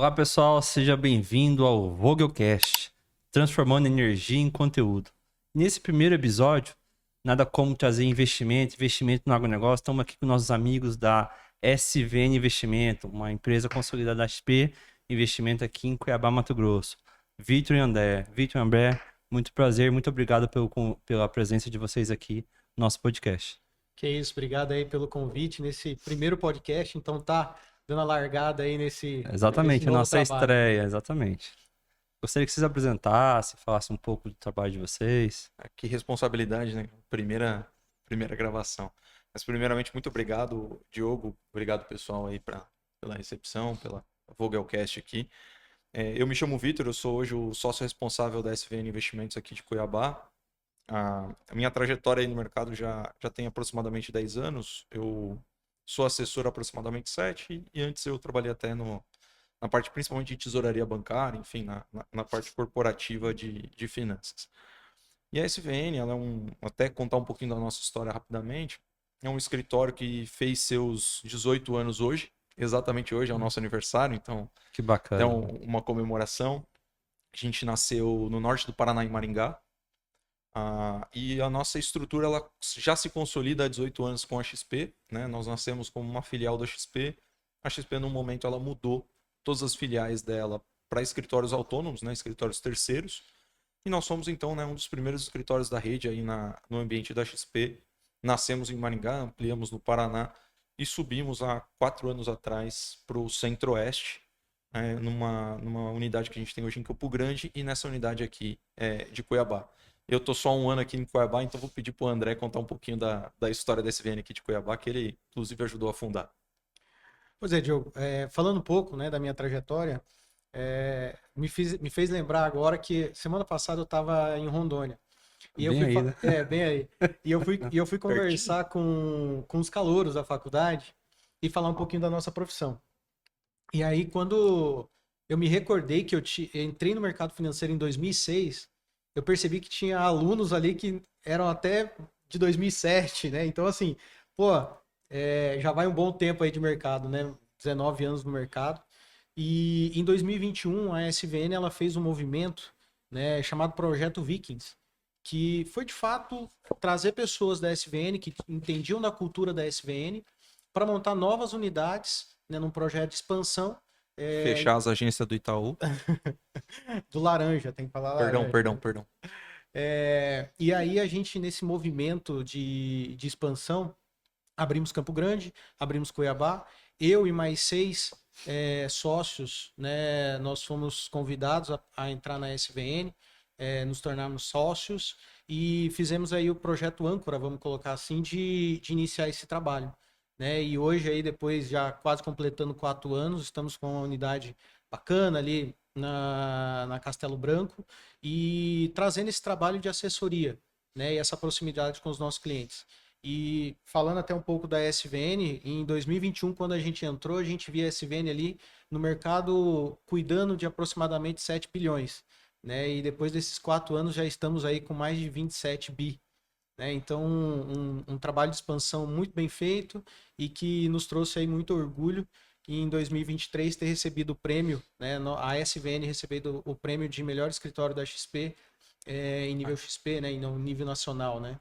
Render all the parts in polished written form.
Olá pessoal, seja bem-vindo ao Vogelcast, transformando energia em conteúdo. Nesse primeiro episódio, nada como trazer investimento no agronegócio. Estamos aqui com nossos amigos da SVN Investimento, uma empresa consolidada da XP Investimento aqui em Cuiabá, Mato Grosso. Vitor e André. Vitor e André, muito prazer, muito obrigado pela presença de vocês aqui no nosso podcast. Que isso, obrigado aí pelo convite nesse primeiro podcast, então tá dando a largada aí nesse Exatamente, a novo nossa trabalho. estreia, exatamente. Gostaria que vocês apresentassem, falassem um pouco do trabalho de vocês. Que responsabilidade, né? Primeira gravação. Mas primeiramente, muito obrigado, Diogo. Obrigado, pessoal, aí pela recepção, pela Vogelcast aqui. Eu me chamo Vitor, eu sou hoje o sócio responsável da SVN Investimentos aqui de Cuiabá. A minha trajetória aí no mercado já tem aproximadamente 10 anos. Eu sou assessor há aproximadamente 7 e antes eu trabalhei até na parte principalmente de tesouraria bancária, enfim, na parte corporativa de finanças. E a SVN, ela até contar um pouquinho da nossa história rapidamente, é um escritório que fez seus 18 anos hoje, exatamente hoje é o nosso aniversário, então Que bacana. é uma comemoração. A gente nasceu no norte do Paraná, em Maringá, e a nossa estrutura ela já se consolida há 18 anos com a XP, né? Nós nascemos como uma filial da XP. A XP, no momento, ela mudou todas as filiais dela para escritórios autônomos, né? Escritórios terceiros. E nós somos, então, né, um dos primeiros escritórios da rede aí no ambiente da XP. Nascemos em Maringá, ampliamos no Paraná e subimos há 4 anos atrás para o Centro-Oeste, numa unidade que a gente tem hoje em Campo Grande e nessa unidade aqui de Cuiabá. Eu tô só um ano aqui em Cuiabá, então vou pedir para o André contar um pouquinho da história da SVN aqui de Cuiabá, que ele, inclusive, ajudou a fundar. Pois é, Diogo, falando um pouco, né, da minha trajetória, me fez lembrar agora que semana passada eu estava em Rondônia. E eu Bem fui, aí, né? bem aí. E eu fui conversar com os calouros da faculdade e falar um pouquinho da nossa profissão. E aí, quando eu me recordei que eu entrei no mercado financeiro em 2006, eu percebi que tinha alunos ali que eram até de 2007, né? Então, assim, pô, já vai um bom tempo aí de mercado, né? 19 anos no mercado. E em 2021, a SVN ela fez um movimento, né, chamado Projeto Vikings, que foi de fato trazer pessoas da SVN que entendiam da cultura da SVN para montar novas unidades, né, num projeto de expansão. Fechar as agências do Itaú. Do laranja, tem que falar laranja. Perdão. E aí a gente, nesse movimento de expansão, abrimos Campo Grande, abrimos Cuiabá. Eu e mais 6 sócios, né, nós fomos convidados a entrar na SVN, nos tornarmos sócios e fizemos aí o projeto âncora, vamos colocar assim, de iniciar esse trabalho. Né? E hoje, aí, depois já quase completando 4 anos, estamos com uma unidade bacana ali na Castelo Branco e trazendo esse trabalho de assessoria, né? E essa proximidade com os nossos clientes. E falando até um pouco da SVN, em 2021, quando a gente entrou, a gente via a SVN ali no mercado cuidando de aproximadamente 7 bilhões. Né? E depois desses 4 anos já estamos aí com mais de 27 bi. Né? Então, um trabalho de expansão muito bem feito e que nos trouxe aí muito orgulho em 2023 ter recebido o prêmio, né? A SVN recebido o prêmio de melhor escritório da XP em nível XP, né? Em nível nacional, né?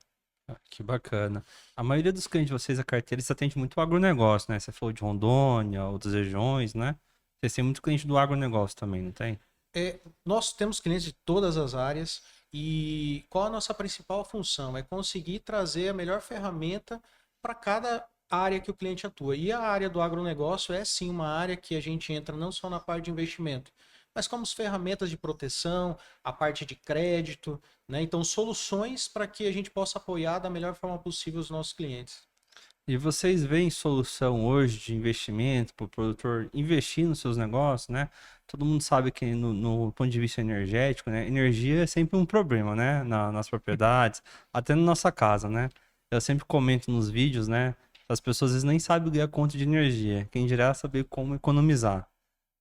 Que bacana. A maioria dos clientes de vocês, a carteira, eles atende muito o agronegócio, né? Você falou de Rondônia, outras regiões, né? Vocês têm muito cliente do agronegócio também, não tem? Nós temos clientes de todas as áreas e qual a nossa principal função? É conseguir trazer a melhor ferramenta para cada área que o cliente atua. E a área do agronegócio é sim uma área que a gente entra não só na parte de investimento, mas como as ferramentas de proteção, a parte de crédito, né? Então, soluções para que a gente possa apoiar da melhor forma possível os nossos clientes. E vocês veem solução hoje de investimento para o produtor investir nos seus negócios, né? Todo mundo sabe que no ponto de vista energético, né? Energia é sempre um problema, né? Nas propriedades, até na nossa casa, né? Eu sempre comento nos vídeos, né? As pessoas às vezes nem sabem ler a conta de energia. Quem dirá saber como economizar,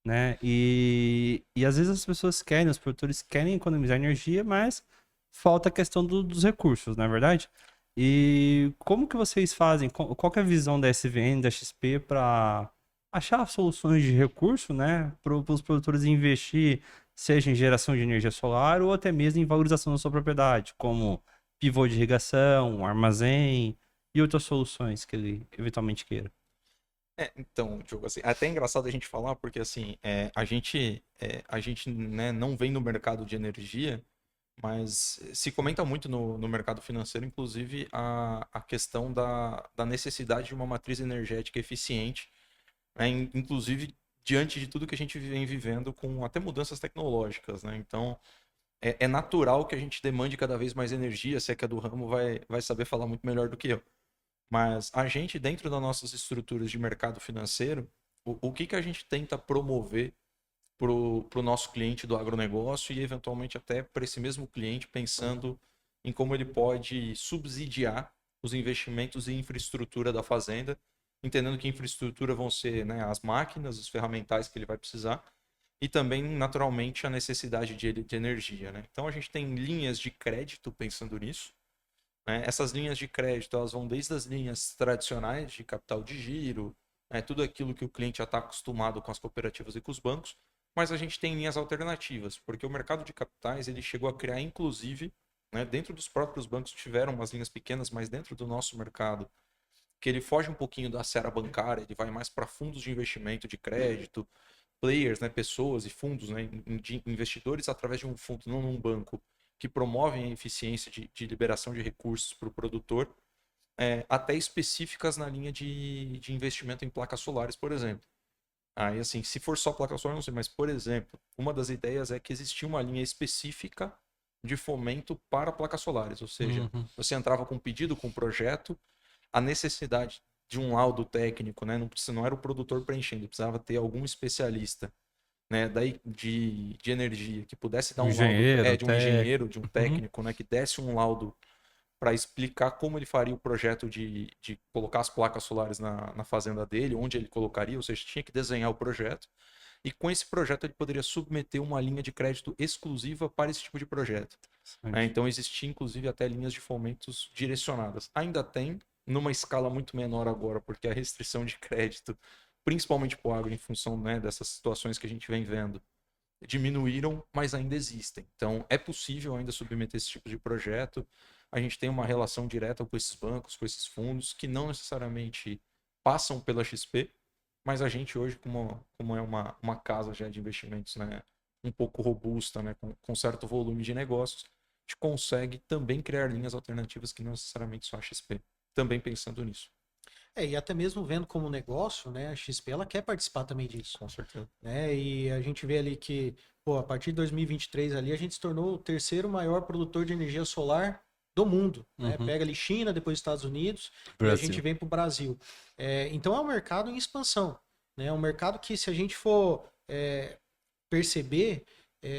né? E às vezes as pessoas querem, os produtores querem economizar energia, mas falta a questão dos recursos, não é verdade? E como que vocês fazem? Qual que é a visão da SVN, da XP para achar soluções de recurso, né, para os produtores investir, seja em geração de energia solar ou até mesmo em valorização da sua propriedade, como pivô de irrigação, armazém e outras soluções que ele eventualmente queira. Então, Diogo, assim, é até engraçado a gente falar, porque assim, a gente né, não vem no mercado de energia, mas se comenta muito no mercado financeiro, inclusive, a questão da necessidade de uma matriz energética eficiente, né, inclusive diante de tudo que a gente vem vivendo com até mudanças tecnológicas, né? Então, é natural que a gente demande cada vez mais energia, se é que é do ramo vai saber falar muito melhor do que eu. Mas a gente, dentro das nossas estruturas de mercado financeiro, o que a gente tenta promover para o nosso cliente do agronegócio e, eventualmente, até para esse mesmo cliente, pensando em como ele pode subsidiar os investimentos em infraestrutura da fazenda, entendendo que infraestrutura vão ser, né, as máquinas, os ferramentais que ele vai precisar e também, naturalmente, a necessidade de energia, né? Então, a gente tem linhas de crédito pensando nisso, né? Essas linhas de crédito, elas vão desde as linhas tradicionais de capital de giro, né? Tudo aquilo que o cliente já está acostumado com as cooperativas e com os bancos, mas a gente tem linhas alternativas, porque o mercado de capitais ele chegou a criar, inclusive, né, dentro dos próprios bancos tiveram umas linhas pequenas, mas dentro do nosso mercado, que ele foge um pouquinho da seara bancária, ele vai mais para fundos de investimento de crédito, players, né, pessoas e fundos, né, investidores através de um fundo, não num banco, que promovem a eficiência de liberação de recursos para o produtor, até específicas na linha de investimento em placas solares, por exemplo. Aí, assim, se for só placa solar, não sei, mas, por exemplo, uma das ideias é que existia uma linha específica de fomento para placas solares, ou seja, Uhum. você entrava com um pedido, com um projeto, a necessidade de um laudo técnico, né? Não era o produtor preenchendo, precisava ter algum especialista, né, de energia que pudesse dar Um um laudo engenheiro, de um engenheiro, de um Uhum. técnico, né, que desse um laudo para explicar como ele faria o projeto de colocar as placas solares na fazenda dele, onde ele colocaria, ou seja, tinha que desenhar o projeto. E com esse projeto ele poderia submeter uma linha de crédito exclusiva para esse tipo de projeto, né? Interessante. Então existia inclusive até linhas de fomentos direcionadas. Ainda tem, numa escala muito menor agora, porque a restrição de crédito, principalmente para o agro, em função, né, dessas situações que a gente vem vendo, diminuíram, mas ainda existem. Então, é possível ainda submeter esse tipo de projeto. A gente tem uma relação direta com esses bancos, com esses fundos, que não necessariamente passam pela XP, mas a gente hoje, como é uma casa já de investimentos, né, um pouco robusta, né, com certo volume de negócios, a gente consegue também criar linhas alternativas que não necessariamente só a XP. Também pensando nisso. E até mesmo vendo como negócio, né, a XP ela quer participar também disso, Com certeza. né? E a gente vê ali que, pô, a partir de 2023 ali a gente se tornou o terceiro maior produtor de energia solar do mundo, né? Uhum. Pega ali China, depois Estados Unidos e a gente Brasil. vem para o Brasil. Então é um mercado em expansão, né? É um mercado que se a gente for perceber,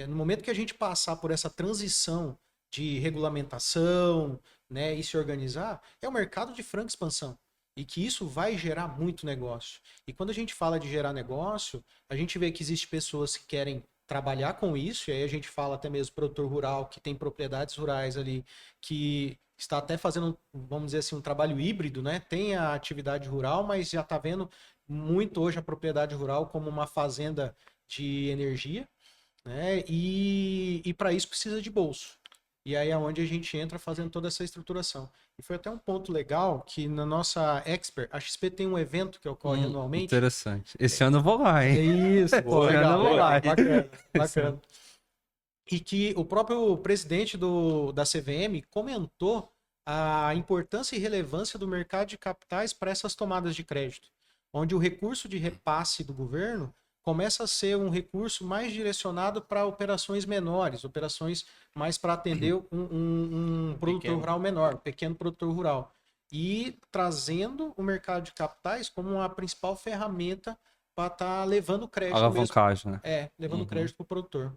no momento que a gente passar por essa transição de regulamentação, né, e se organizar, é um mercado de franca expansão. E que isso vai gerar muito negócio. E quando a gente fala de gerar negócio, a gente vê que existe pessoas que querem trabalhar com isso, e aí a gente fala até mesmo produtor rural, que tem propriedades rurais ali, que está até fazendo, vamos dizer assim, um trabalho híbrido, né? Tem a atividade rural, mas já está vendo muito hoje a propriedade rural como uma fazenda de energia, né? E para isso precisa de bolso. E aí é onde a gente entra fazendo toda essa estruturação. E foi até um ponto legal que na nossa Expert, a XP tem um evento que ocorre anualmente. Interessante. Esse ano eu vou lá, hein? É isso, pô, Esse ano eu legal, vou lá, legal, hein? bacana, Esse ano. bacana. E que o próprio presidente da CVM comentou a importância e relevância do mercado de capitais para essas tomadas de crédito, onde o recurso de repasse do governo começa a ser um recurso mais direcionado para operações menores, operações mais para atender um produtor Pequeno. rural menor, um pequeno produtor rural. E trazendo o mercado de capitais como a principal ferramenta para estar levando crédito mesmo. Alavancagem, né? Levando Uhum. crédito para o produtor.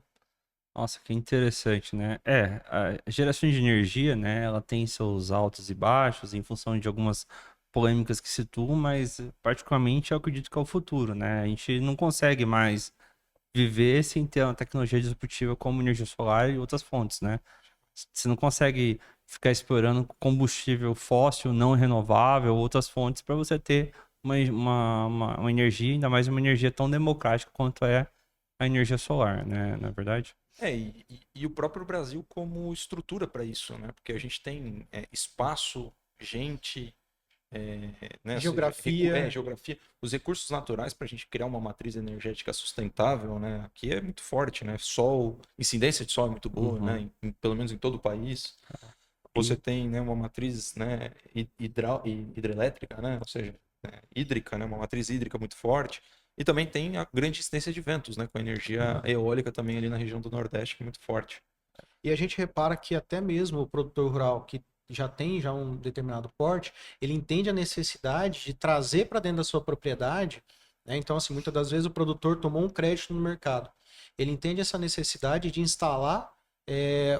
Nossa, que interessante, né? A geração de energia, né? Ela tem seus altos e baixos em função de algumas polêmicas que situam, mas particularmente eu acredito que é o futuro, né? A gente não consegue mais viver sem ter uma tecnologia disruptiva como energia solar e outras fontes, né? Você não consegue ficar explorando combustível fóssil não renovável, outras fontes para você ter uma energia, ainda mais uma energia tão democrática quanto é a energia solar, né? Na verdade. E o próprio Brasil como estrutura para isso, né? Porque a gente tem espaço, gente, né? Ou seja, Geografia. geografia. Os recursos naturais para a gente criar uma matriz energética sustentável, né? Aqui é muito forte, né? Sol, incidência de sol é muito boa, Uhum. né? Pelo menos em todo o país. Você tem, né, uma matriz, né, hidrelétrica, né? Ou seja, hídrica, né? Uma matriz hídrica muito forte. E também tem a grande incidência de ventos, né? Com a energia eólica também ali na região do Nordeste, que é muito forte. E a gente repara que até mesmo o produtor rural que já tem já um determinado porte, ele entende a necessidade de trazer para dentro da sua propriedade, né? Então, assim, muitas das vezes o produtor tomou um crédito no mercado. Ele entende essa necessidade de instalar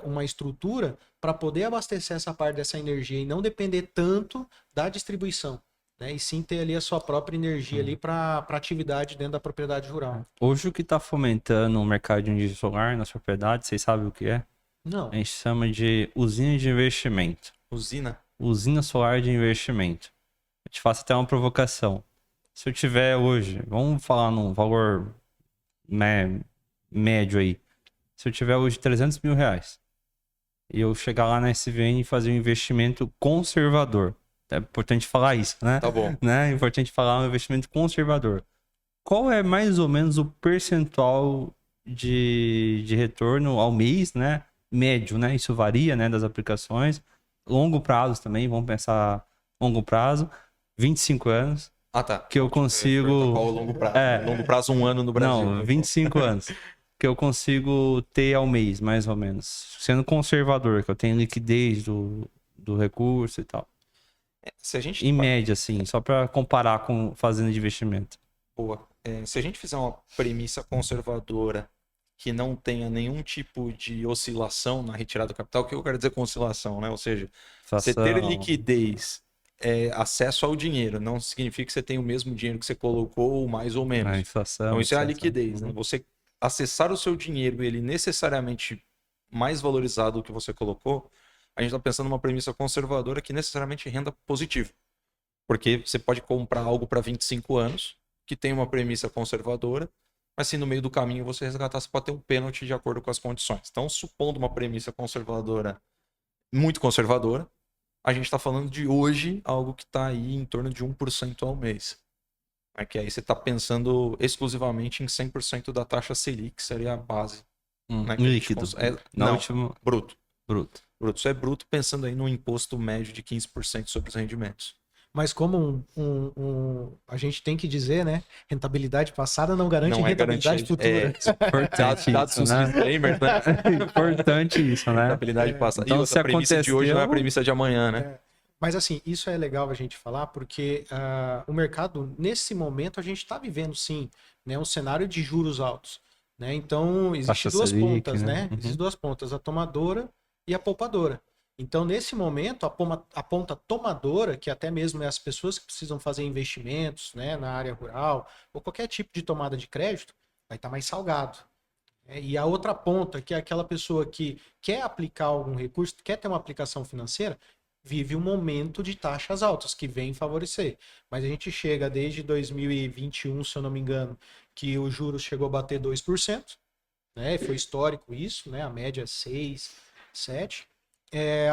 uma estrutura para poder abastecer essa parte dessa energia e não depender tanto da distribuição, né? E sim ter ali a sua própria energia ali para atividade dentro da propriedade rural. Hoje o que está fomentando o mercado de energia solar nas propriedades, vocês sabem o que é? A Não. gente chama de usina de investimento. Usina. Usina solar de investimento. Eu te faço até uma provocação. Se eu tiver hoje, vamos falar num valor médio aí. Se eu tiver hoje 300 mil reais e eu chegar lá na SVN e fazer um investimento conservador. É importante falar isso, né? Tá bom. É importante falar um investimento conservador. Qual é mais ou menos o percentual de retorno ao mês, né? Médio, né? Isso varia, né? Das aplicações. Longo prazo também, vamos pensar longo prazo. 25 anos. Ah, tá. Que eu consigo... Qual o longo prazo? Longo prazo, 1 ano no Brasil. Não, 25 anos. Que eu consigo ter ao mês, mais ou menos. Sendo conservador, que eu tenho liquidez do recurso e tal. Se a gente... Em média, assim, só para comparar com fazenda de investimento. Boa. Se a gente fizer uma premissa conservadora que não tenha nenhum tipo de oscilação na retirada do capital, o que eu quero dizer com oscilação, né? Ou seja, você ter Inflação. liquidez, acesso ao dinheiro, não significa que você tem o mesmo dinheiro que você colocou, mais ou menos. A inflação. Então, isso é a etc. liquidez, né? Você acessar o seu dinheiro, ele necessariamente mais valorizado do que você colocou, a gente está pensando numa premissa conservadora que necessariamente renda positivo. Porque você pode comprar algo para 25 anos, que tem uma premissa conservadora, mas se no meio do caminho você resgatar, você pode ter um pênalti de acordo com as condições. Então, supondo uma premissa conservadora, muito conservadora, a gente está falando de hoje algo que está aí em torno de 1% ao mês. É que aí você está pensando exclusivamente em 100% da taxa Selic, que seria a base. Né, que a gente Líquido. não, Última... bruto. Bruto. Bruto. Isso é bruto pensando aí no imposto médio de 15% sobre os rendimentos. Mas como a gente tem que dizer, né? Rentabilidade passada não garante Não é rentabilidade garantia. futura. Importante Dados isso, os né? disclaimers, né? Importante isso, né? Rentabilidade passada. Então, E outra, se a premissa de hoje não é a aconteceu- premissa de amanhã, né? Mas assim, isso é legal a gente falar porque o mercado, nesse momento, a gente está vivendo sim, né, um cenário de juros altos. Né? Então, Taxa existem duas Selic, pontas, né? né? Uhum. Existem duas pontas, a tomadora e a poupadora. Então, nesse momento, a ponta tomadora, que até mesmo é as pessoas que precisam fazer investimentos, né, na área rural, ou qualquer tipo de tomada de crédito, vai estar mais salgado. E a outra ponta, que é aquela pessoa que quer aplicar algum recurso, quer ter uma aplicação financeira, vive um momento de taxas altas, que vem favorecer. Mas a gente chega desde 2021, se eu não me engano, que o juros chegou a bater 2%, né? Foi histórico isso, né? A média é 6, 7.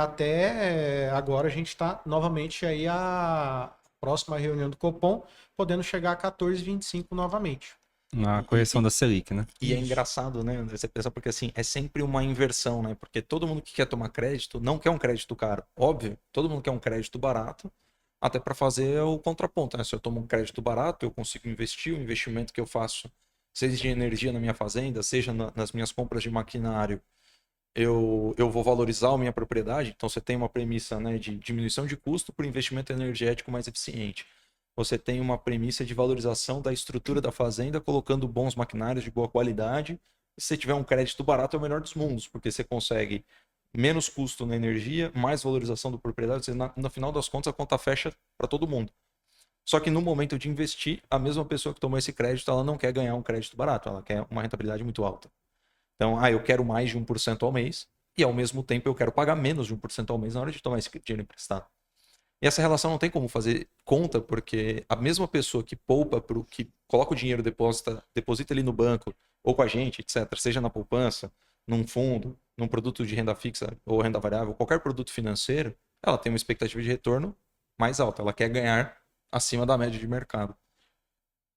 Até agora a gente está novamente aí a próxima reunião do Copom, podendo chegar a 14,25 novamente. Na correção da Selic, né? E é Isso. engraçado, né, André, você pensar, porque assim, é sempre uma inversão, né? Porque todo mundo que quer tomar crédito não quer um crédito caro. Óbvio, todo mundo quer um crédito barato, até para fazer o contraponto, né? Se eu tomo um crédito barato, eu consigo investir, o investimento que eu faço, seja de energia na minha fazenda, seja nas minhas compras de maquinário, eu vou valorizar a minha propriedade. Então você tem uma premissa, né, de diminuição de custo por investimento energético mais eficiente. Você tem uma premissa de valorização da estrutura da fazenda, colocando bons maquinários de boa qualidade. E se você tiver um crédito barato, é o melhor dos mundos, porque você consegue menos custo na energia, mais valorização do propriedade. Você, no final das contas, a conta fecha para todo mundo. Só que no momento de investir, a mesma pessoa que tomou esse crédito, ela não quer ganhar um crédito barato, ela quer uma rentabilidade muito alta. Então, eu quero mais de 1% ao mês, e ao mesmo tempo eu quero pagar menos de 1% ao mês na hora de tomar esse dinheiro emprestado. E essa relação não tem como fazer conta, porque a mesma pessoa que poupa, que coloca o dinheiro, deposita ali no banco, ou com a gente, etc., seja na poupança, num fundo, num produto de renda fixa ou renda variável, qualquer produto financeiro, ela tem uma expectativa de retorno mais alta. Ela quer ganhar acima da média de mercado.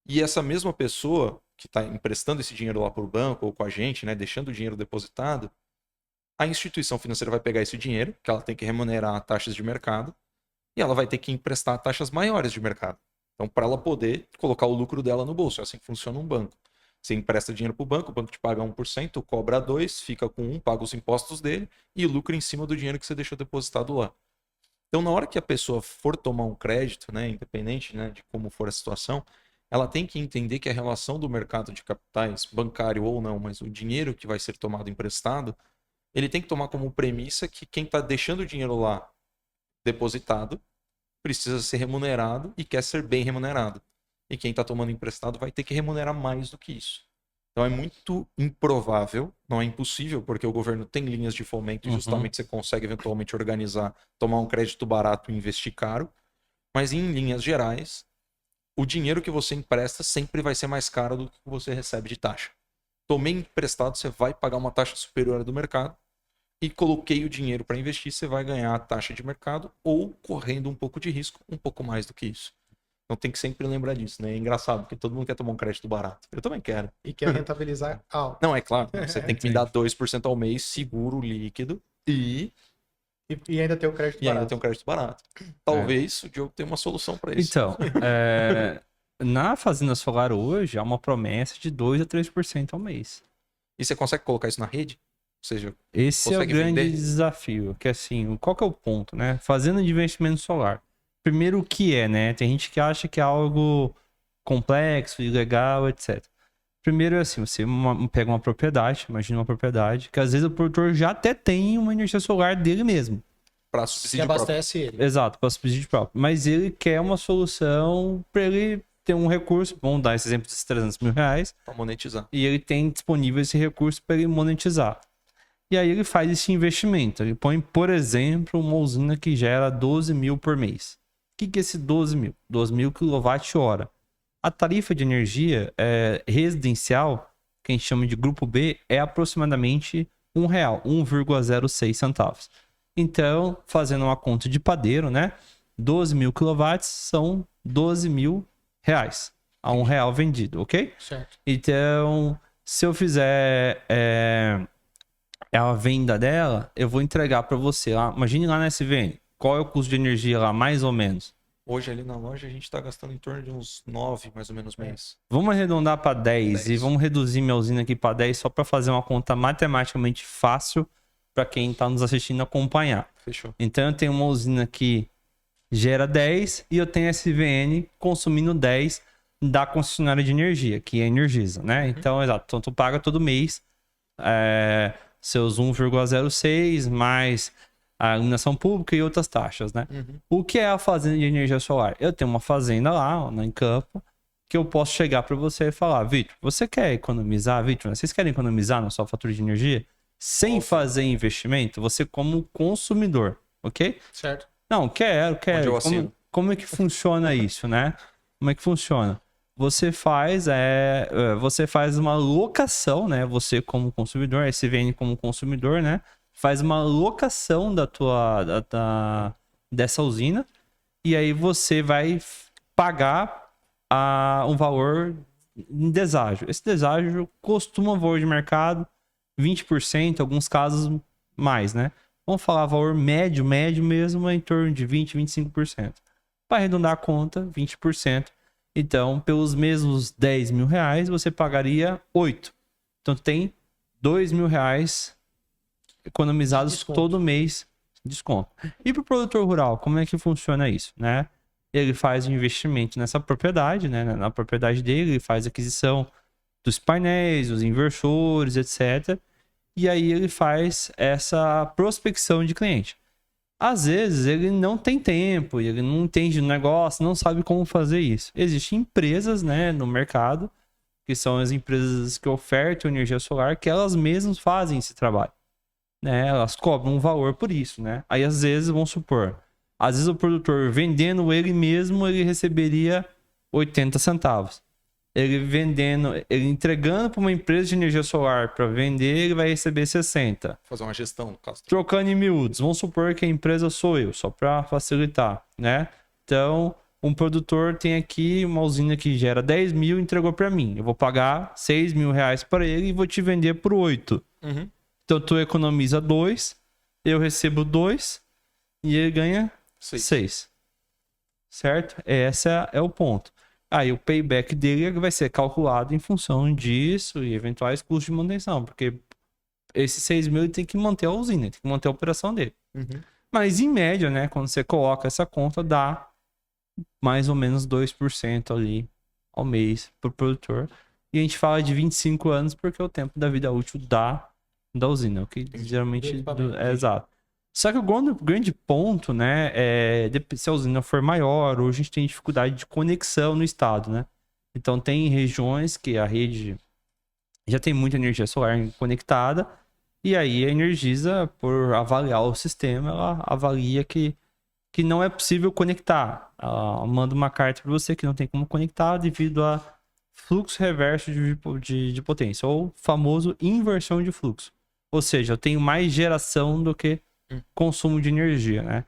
E essa mesma pessoa que está emprestando esse dinheiro lá para o banco ou com a gente, né, deixando o dinheiro depositado, a instituição financeira vai pegar esse dinheiro, que ela tem que remunerar taxas de mercado, e ela vai ter que emprestar taxas maiores de mercado. Então, para ela poder colocar o lucro dela no bolso, é assim que funciona um banco. Você empresta dinheiro para o banco te paga 1%, cobra 2%, fica com 1%, paga os impostos dele e lucra em cima do dinheiro que você deixou depositado lá. Então, na hora que a pessoa for tomar um crédito, né, independente, né, de como for a situação, ela tem que entender que a relação do mercado de capitais, bancário ou não, mas o dinheiro que vai ser tomado emprestado, ele tem que tomar como premissa que quem está deixando o dinheiro lá depositado precisa ser remunerado e quer ser bem remunerado. E quem está tomando emprestado vai ter que remunerar mais do que isso. Então é muito improvável, não é impossível, porque o governo tem linhas de fomento e justamente você consegue eventualmente organizar, tomar um crédito barato e investir caro. Mas em linhas gerais, o dinheiro que você empresta sempre vai ser mais caro do que você recebe de taxa. Tomei emprestado, você vai pagar uma taxa superior à do mercado, e coloquei o dinheiro para investir, você vai ganhar a taxa de mercado ou, correndo um pouco de risco, um pouco mais do que isso. Então tem que sempre lembrar disso, né? É engraçado, porque todo mundo quer tomar um crédito barato. Eu também quero. E quer rentabilizar alto. Não, é claro. Você tem que me dar 2% ao mês, seguro, líquido, E ainda ter o crédito ainda barato. tem um crédito barato. Talvez o Diogo tenha uma solução para isso. Então, na fazenda solar hoje, há uma promessa de 2 a 3% ao mês. E você consegue colocar isso na rede? Ou seja, Esse é o consegue grande vender? desafio, que assim, qual que é o ponto, né? Fazenda de investimento solar. Primeiro, o que é, né? Tem gente que acha que é algo complexo, ilegal, etc. Primeiro é assim, você pega uma propriedade, imagina uma propriedade, que às vezes o produtor já até tem uma energia solar dele mesmo. Para Que subsídio próprio. abastece ele. Exato, para subsídio próprio. Mas ele quer uma solução para ele ter um recurso, vamos dar esse exemplo desses 300 mil reais, Para monetizar. e ele tem disponível esse recurso para ele monetizar. E aí ele faz esse investimento. Ele põe, por exemplo, uma usina que gera 12 mil por mês. O que é esse 12 mil? 12 mil kWh. A tarifa de energia residencial, que a gente chama de grupo B, é aproximadamente R$1, 1,06 centavos. Então, fazendo uma conta de padeiro, né? 12 mil kW são 12 mil reais a R$1 vendido, ok? Certo. Então, se eu fizer a venda dela, eu vou entregar para você lá. Imagine lá na SVN. Qual é o custo de energia lá, mais ou menos? Hoje ali na loja a gente está gastando em torno de uns 9, mais ou menos, mês. Vamos arredondar para 10 e 10. vamos reduzir minha usina aqui para 10 só para fazer uma conta matematicamente fácil para quem está nos assistindo acompanhar. Fechou. Então eu tenho uma usina que gera 10 e eu tenho SVN consumindo 10 da concessionária de energia, que é a Energisa, né? Então, exato. Então tu paga todo mês seus 1,06 mais a iluminação pública e outras taxas, né? O que é a fazenda de energia solar? Eu tenho uma fazenda lá, em campo, que eu posso chegar para você e falar, Vitor, você quer economizar, Vitor? Vocês querem economizar na sua fatura de energia? Sem fazer investimento, você como consumidor, ok? Certo. Não, quero. Onde eu assino. Como é que funciona isso, né? Como é que funciona? Você faz uma locação, né? Você como consumidor, a SVN como consumidor, né? Faz uma locação dessa usina e aí você vai pagar um valor em deságio. Esse deságio costuma valor de mercado 20%, em alguns casos mais, né? Vamos falar valor médio mesmo, é em torno de 20%, 25%. Para arredondar a conta, 20%. Então, pelos mesmos 10 mil reais, você pagaria 8. Então, tem 2 mil reais economizados Desconto. todo mês de desconto. E para o produtor rural, como é que funciona isso, né? Ele faz um investimento nessa propriedade, né? Na propriedade dele, ele faz aquisição dos painéis, dos inversores, etc. E aí ele faz essa prospecção de cliente. Às vezes ele não tem tempo, ele não entende o negócio, não sabe como fazer isso. Existem empresas, né, no mercado, que são as empresas que ofertam energia solar, que elas mesmas fazem esse trabalho, né? Elas cobram um valor por isso, né? Aí às vezes, vamos supor, Às vezes o produtor vendendo ele mesmo, ele receberia 80 centavos. Ele entregando para uma empresa de energia solar para vender, ele vai receber 60. Fazer uma gestão, no caso. Trocando em miúdos, vamos supor que a empresa sou eu, só para facilitar, né? Então, um produtor tem aqui uma usina que gera 10 mil e entregou para mim. Eu vou pagar 6 mil reais para ele e vou te vender por 8. Uhum. Então, tu economiza 2, eu recebo 2 e ele ganha 6. Certo? Esse é o ponto. Aí o payback dele vai ser calculado em função disso e eventuais custos de manutenção, porque esses 6 mil ele tem que manter a usina, tem que manter a operação dele. Uhum. Mas em média, né, quando você coloca essa conta, dá mais ou menos 2% ali ao mês pro produtor. E a gente fala de 25 anos porque é o tempo da vida útil da usina, o que geralmente é exato. Só que o grande ponto, né, é se a usina for maior, hoje a gente tem dificuldade de conexão no estado, né? Então tem regiões que a rede já tem muita energia solar conectada, e aí a Energisa, por avaliar o sistema, ela avalia que não é possível conectar. Ela manda uma carta para você que não tem como conectar devido a fluxo reverso de potência, ou famoso inversão de fluxo. Ou seja, eu tenho mais geração do que consumo de energia, né?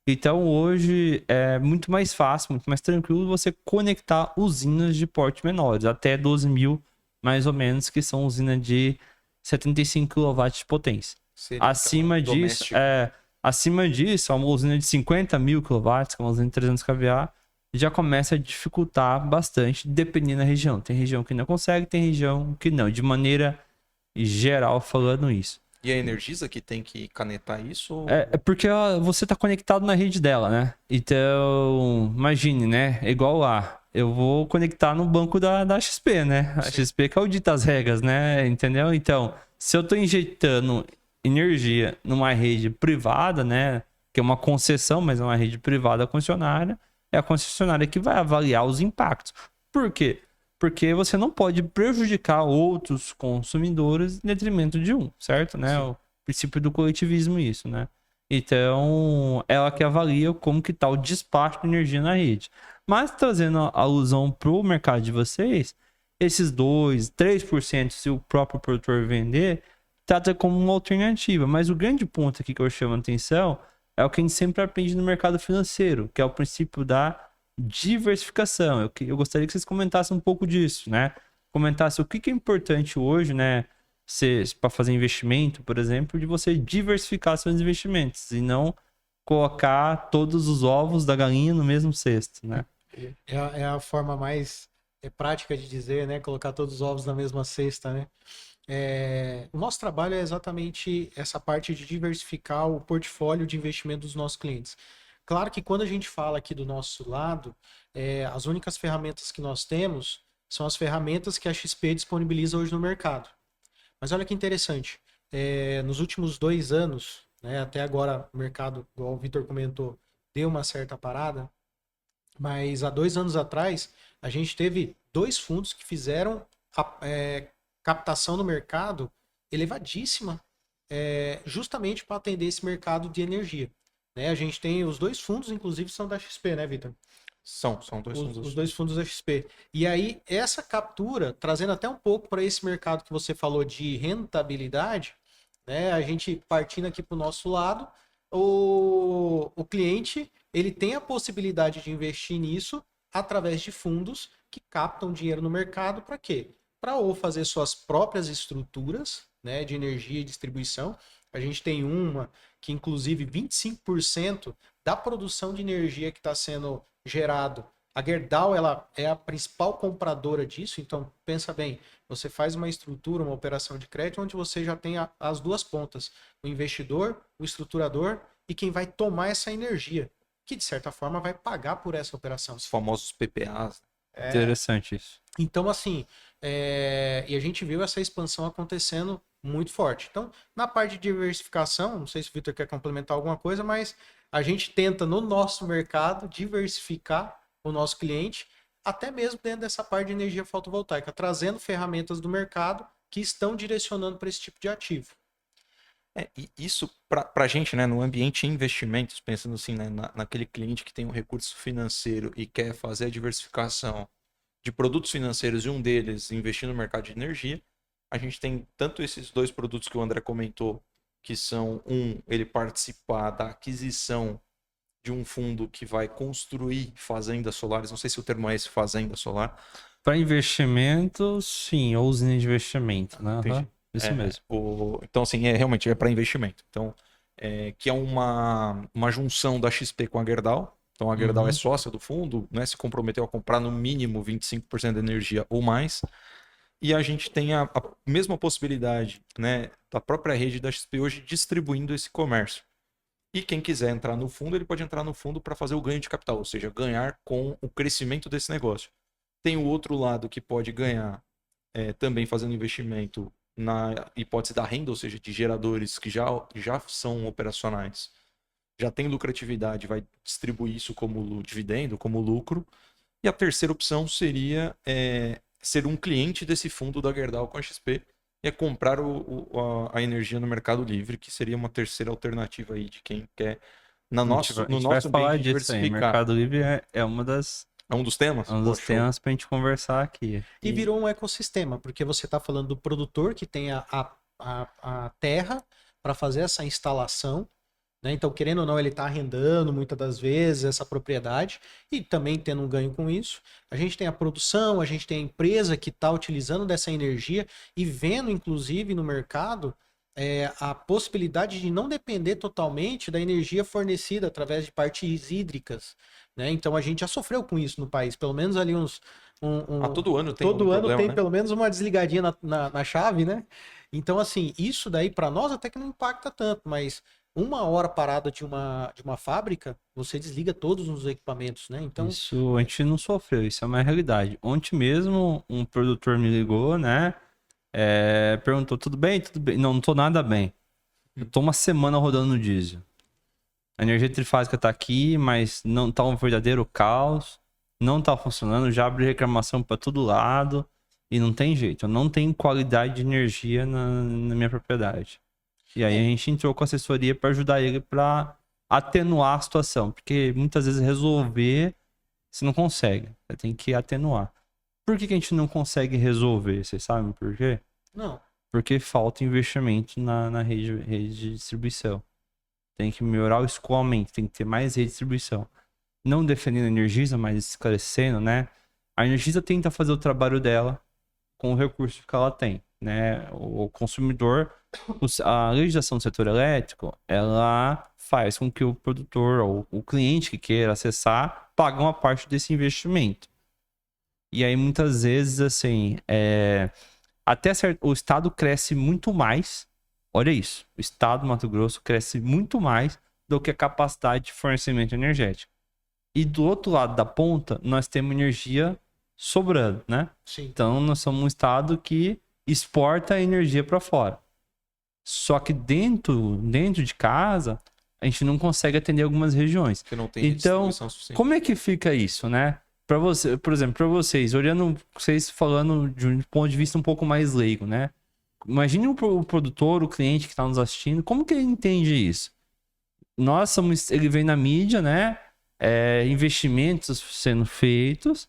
Então hoje é muito mais fácil, muito mais tranquilo você conectar usinas de porte menores, até 12 mil mais ou menos, que são usinas de 75 kW de potência. Acima disso, uma usina de 50 mil kW, que é uma usina de 300 kVA, já começa a dificultar bastante, dependendo da região. Tem região que não consegue, tem região que não. De maneira geral, falando isso. E a Energisa que tem que canetar isso? Ou... É porque você está conectado na rede dela, né? Então, imagine, né? Igual lá. Eu vou conectar no banco da XP, né? A XP que audita as regras, né? Entendeu? Então, se eu estou injetando energia numa rede privada, né? Que é uma concessão, mas é uma rede privada concessionária, é a concessionária que vai avaliar os impactos. Por quê? Porque você não pode prejudicar outros consumidores em detrimento de um, certo? Né? O princípio do coletivismo isso, né? Então, ela que avalia como que tá o despacho de energia na rede. Mas trazendo a alusão para o mercado de vocês, esses 2%, 3%, se o próprio produtor vender, trata como uma alternativa. Mas o grande ponto aqui que eu chamo a atenção é o que a gente sempre aprende no mercado financeiro, que é o princípio da diversificação. Eu gostaria que vocês comentassem um pouco disso, né? Comentassem o que é importante hoje, né? Para fazer investimento, por exemplo, de você diversificar seus investimentos e não colocar todos os ovos da galinha no mesmo cesto, né? É a forma mais prática de dizer, né? Colocar todos os ovos na mesma cesta, né? O nosso trabalho é exatamente essa parte de diversificar o portfólio de investimento dos nossos clientes. Claro que quando a gente fala aqui do nosso lado, as únicas ferramentas que nós temos são as ferramentas que a XP disponibiliza hoje no mercado. Mas olha que interessante, nos últimos 2 anos, né, até agora o mercado, igual o Vitor comentou, deu uma certa parada, mas há 2 anos atrás a gente teve 2 fundos que fizeram captação no mercado elevadíssima, justamente para atender esse mercado de energia. Né? A gente tem os 2 fundos, inclusive são da XP, né, Vitor? São 2 fundos. Os 2 fundos da XP. E aí, essa captura, trazendo até um pouco para esse mercado que você falou de rentabilidade, né? A gente partindo aqui para o nosso lado, o cliente ele tem a possibilidade de investir nisso através de fundos que captam dinheiro no mercado para quê? Para ou fazer suas próprias estruturas, né, de energia e distribuição. A gente tem uma que, inclusive, 25% da produção de energia que está sendo gerado, a Gerdau ela é a principal compradora disso. Então, pensa bem, você faz uma estrutura, uma operação de crédito, onde você já tem as 2 pontas, o investidor, o estruturador e quem vai tomar essa energia, que, de certa forma, vai pagar por essa operação. Os famosos PPAs. Interessante isso. Então, assim, e a gente viu essa expansão acontecendo muito forte. Então, na parte de diversificação, não sei se o Vitor quer complementar alguma coisa, mas a gente tenta, no nosso mercado, diversificar o nosso cliente, até mesmo dentro dessa parte de energia fotovoltaica, trazendo ferramentas do mercado que estão direcionando para esse tipo de ativo. E isso, para a gente, né, no ambiente de investimentos, pensando assim, né, naquele cliente que tem um recurso financeiro e quer fazer a diversificação de produtos financeiros e um deles investir no mercado de energia, a gente tem tanto esses dois produtos que o André comentou, que são, ele participar da aquisição de um fundo que vai construir fazendas solares, não sei se o termo é esse, fazenda solar. Para investimento, sim, ou usina de investimento, né? Entendi. Isso mesmo. Então, assim, realmente é para investimento. Então, que é uma junção da XP com a Gerdau. Então, a Gerdau é sócia do fundo, né, se comprometeu a comprar no mínimo 25% da energia ou mais. E a gente tem a mesma possibilidade, né, da própria rede da XP hoje distribuindo esse comércio. E quem quiser entrar no fundo, ele pode entrar no fundo para fazer o ganho de capital, ou seja, ganhar com o crescimento desse negócio. Tem o outro lado que pode ganhar também fazendo investimento na hipótese da renda, ou seja, de geradores que já são operacionais, já tem lucratividade, vai distribuir isso como dividendo, como lucro. E a terceira opção seria ser um cliente desse fundo da Gerdau com a XP e comprar a energia no Mercado Livre, que seria uma terceira alternativa aí de quem quer, no A nosso gente vai falar ambiente, disso aí. diversificar. Mercado Livre é uma das, É um dos temas? um dos Show. temas para a gente conversar aqui. E virou um ecossistema, porque você está falando do produtor que tem a terra para fazer essa instalação, né? Então, querendo ou não, ele está arrendando muitas das vezes essa propriedade e também tendo um ganho com isso. A gente tem a produção, a gente tem a empresa que está utilizando dessa energia e vendo, inclusive, no mercado a possibilidade de não depender totalmente da energia fornecida através de partes hídricas, né? Então, a gente já sofreu com isso no país, pelo menos ali todo ano tem todo algum ano problema, tem né? pelo menos uma desligadinha na chave, né? Então, assim, isso daí para nós até que não impacta tanto, mas uma hora parada de uma fábrica, você desliga todos os equipamentos, né? Então, Isso a gente não sofreu, isso é uma realidade. Ontem mesmo um produtor me ligou, né? Perguntou, tudo bem? Tudo bem? Não, não tô nada bem. Eu tô uma semana rodando no diesel. A energia trifásica tá aqui, mas não tá um verdadeiro caos. Não tá funcionando, já abri reclamação para todo lado e não tem jeito. Eu não tenho qualidade de energia na minha propriedade. E aí a gente entrou com assessoria para ajudar ele para atenuar a situação, porque muitas vezes resolver você não consegue, você tem que atenuar. Por que a gente não consegue resolver? Vocês sabem por quê? não. Porque falta investimento na rede de distribuição. Tem que melhorar o escoamento, tem que ter mais rede de distribuição. Não defendendo a Energisa, mas esclarecendo, né? A Energisa tenta fazer o trabalho dela com o recurso que ela tem, né? O consumidor, a legislação do setor elétrico, ela faz com que o produtor ou o cliente que queira acessar pague uma parte desse investimento. E aí, muitas vezes, assim, até certo, o Estado cresce muito mais. Olha isso, o Estado do Mato Grosso cresce muito mais do que a capacidade de fornecimento energético. E do outro lado da ponta, nós temos energia sobrando, né? Sim. Então, nós somos um estado que exporta energia para fora. Só que dentro de casa, a gente não consegue atender algumas regiões. Porque não tem Então, distribuição suficiente. como é que fica isso, né? Para você, por exemplo, para vocês, olhando, vocês falando de um ponto de vista um pouco mais leigo, né? Imagine o produtor, o cliente que está nos assistindo, como que ele entende isso? Ele vem na mídia, né? Investimentos sendo feitos.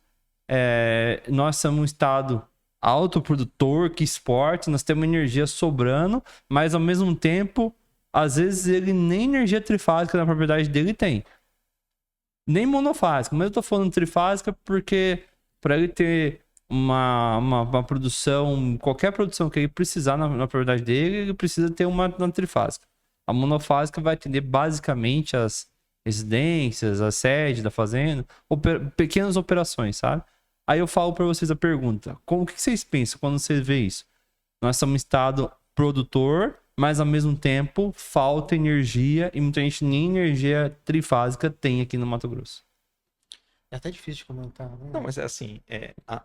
Nós somos um estado autoprodutor que exporta, nós temos energia sobrando, mas ao mesmo tempo, às vezes ele nem energia trifásica na propriedade dele tem. Nem monofásica, mas eu tô falando trifásica porque para ele ter uma produção, qualquer produção que ele precisar na propriedade dele, ele precisa ter uma trifásica. A monofásica vai atender basicamente as residências, a sede da fazenda, pequenas operações, sabe? Aí eu falo para vocês a pergunta: o que vocês pensam quando vocês vê isso? Nós somos um estado produtor, mas ao mesmo tempo falta energia e muita gente nem energia trifásica tem aqui no Mato Grosso. É até difícil de comentar, né? Não, mas é assim,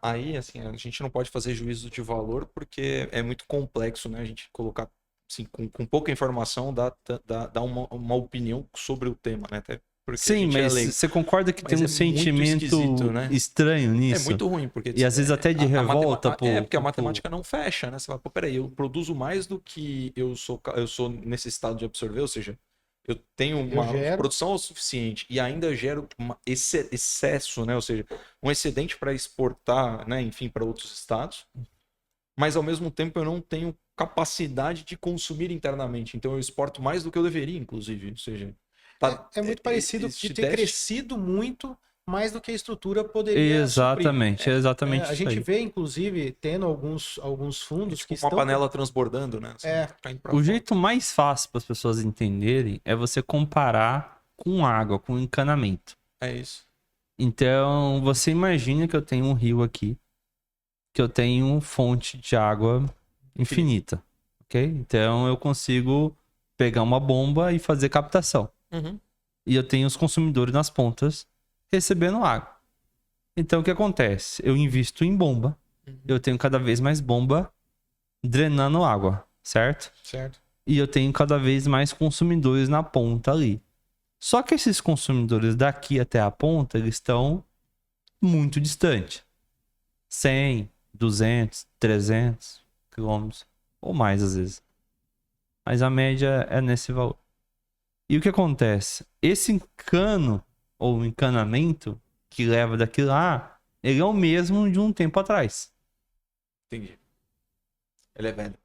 aí assim, a gente não pode fazer juízo de valor porque é muito complexo, né? A gente colocar assim, com pouca informação dá uma opinião sobre o tema, né? Até Porque a Sim, gente é mas leigo. você concorda que Mas tem um é muito sentimento esquisito, né? estranho É nisso? muito ruim, porque E às vezes até de revolta, pô. porque a matemática não fecha, né? Você fala, pô, peraí, eu produzo mais do que eu sou necessitado de absorver, ou seja, eu tenho Eu uma gero. produção o suficiente e ainda gero excesso, né? Ou seja, um excedente para exportar, né? Enfim, para outros estados, mas ao mesmo tempo eu não tenho capacidade de consumir internamente, então eu exporto mais do que eu deveria, inclusive, ou seja, É muito parecido de esse ter déficit. crescido muito mais do que a estrutura poderia suprir. Exatamente, é exatamente A isso gente aí. vê, inclusive, tendo alguns É fundos tipo que uma estão. panela transbordando, né? Assim, caindo pra O fora. jeito mais fácil para as pessoas entenderem é você comparar com água, com encanamento. É isso. Então, você imagina que eu tenho um rio aqui, que eu tenho fonte de água infinita, ok? Então, eu consigo pegar uma bomba e fazer captação. Uhum. E eu tenho os consumidores nas pontas recebendo água. Então, o que acontece? Eu invisto em bomba, eu tenho cada vez mais bomba drenando água, certo? Certo. E eu tenho cada vez mais consumidores na ponta ali. Só que esses consumidores daqui até a ponta, eles estão muito distantes. 100, 200, 300 quilômetros, ou mais às vezes. Mas a média é nesse valor. E o que acontece? Esse cano, ou encanamento, que leva daqui lá, ele é o mesmo de um tempo atrás. Entendi. Ele é velho.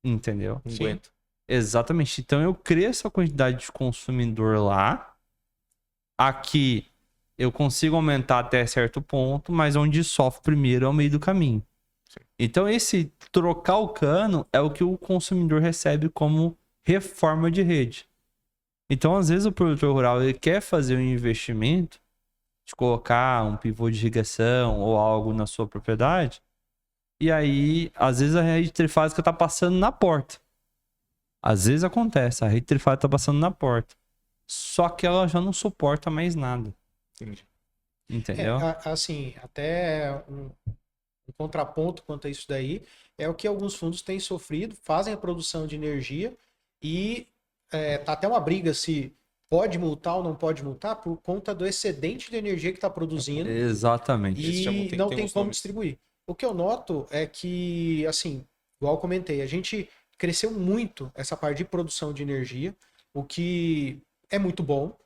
Entendeu? Não Sim. aguenta. Exatamente. Então eu cresço a quantidade de consumidor lá. Aqui eu consigo aumentar até certo ponto, mas onde sofre primeiro é o meio do caminho. Sim. Então esse trocar o cano é o que o consumidor recebe como reforma de rede. Então às vezes o produtor rural ele quer fazer um investimento de colocar um pivô de irrigação ou algo na sua propriedade. E aí, às vezes a rede trifásica tá passando na porta. Às vezes acontece, a rede trifásica tá passando na porta. Só que ela já não suporta mais nada. Entendi. Entendeu? Assim, até um contraponto quanto a isso daí é o que alguns fundos têm sofrido, fazem a produção de energia e tá até uma briga se pode multar ou não pode multar por conta do excedente de energia que está produzindo Exatamente. Eles chamam- e tem- não tem tem uns como nomes. distribuir. O que eu noto é que, assim, igual eu comentei, a gente cresceu muito essa parte de produção de energia, o que é muito bom,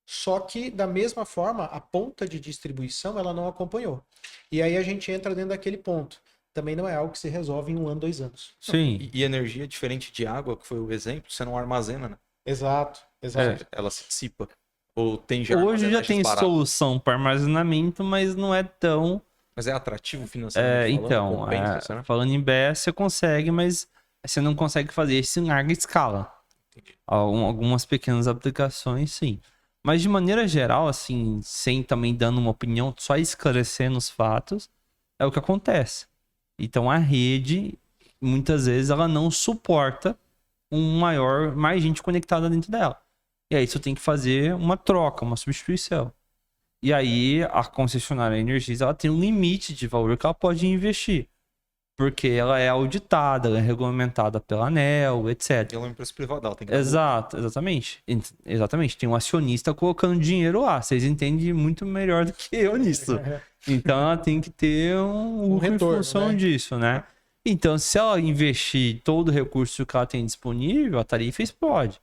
só que da mesma forma a ponta de distribuição ela não acompanhou. E aí a gente entra dentro daquele ponto. Também não é algo que se resolve em 1 ano, 2 anos. Sim. E energia diferente de água, que foi o exemplo, você não armazena, né? Exato, Ou exato. seja, ela se dissipa. Ou tem Hoje já já armazenagens tem baratas. solução para armazenamento, mas não é tão. Mas é atrativo financeiramente falando? Então, Compensa, será? falando em BS, você consegue, mas você não consegue fazer isso em larga escala. Entendi. Algumas pequenas aplicações, sim. Mas de maneira geral, assim, sem também dando uma opinião, só esclarecendo os fatos, é o que acontece. Então a rede, muitas vezes, ela não suporta mais gente conectada dentro dela. E aí você tem que fazer uma troca, uma substituição. E aí a concessionária Energisa, ela tem um limite de valor que ela pode investir. Porque ela é auditada, ela é regulamentada pela ANEEL, etc. E ela é uma empresa privada, ela tem que dar Exato, exatamente. Exatamente. Tem um acionista colocando dinheiro lá. Vocês entendem muito melhor do que eu nisso. Então ela tem que ter um lucro retorno, em função né? disso, né? Então, se ela investir todo o recurso que ela tem disponível, a tarifa explode.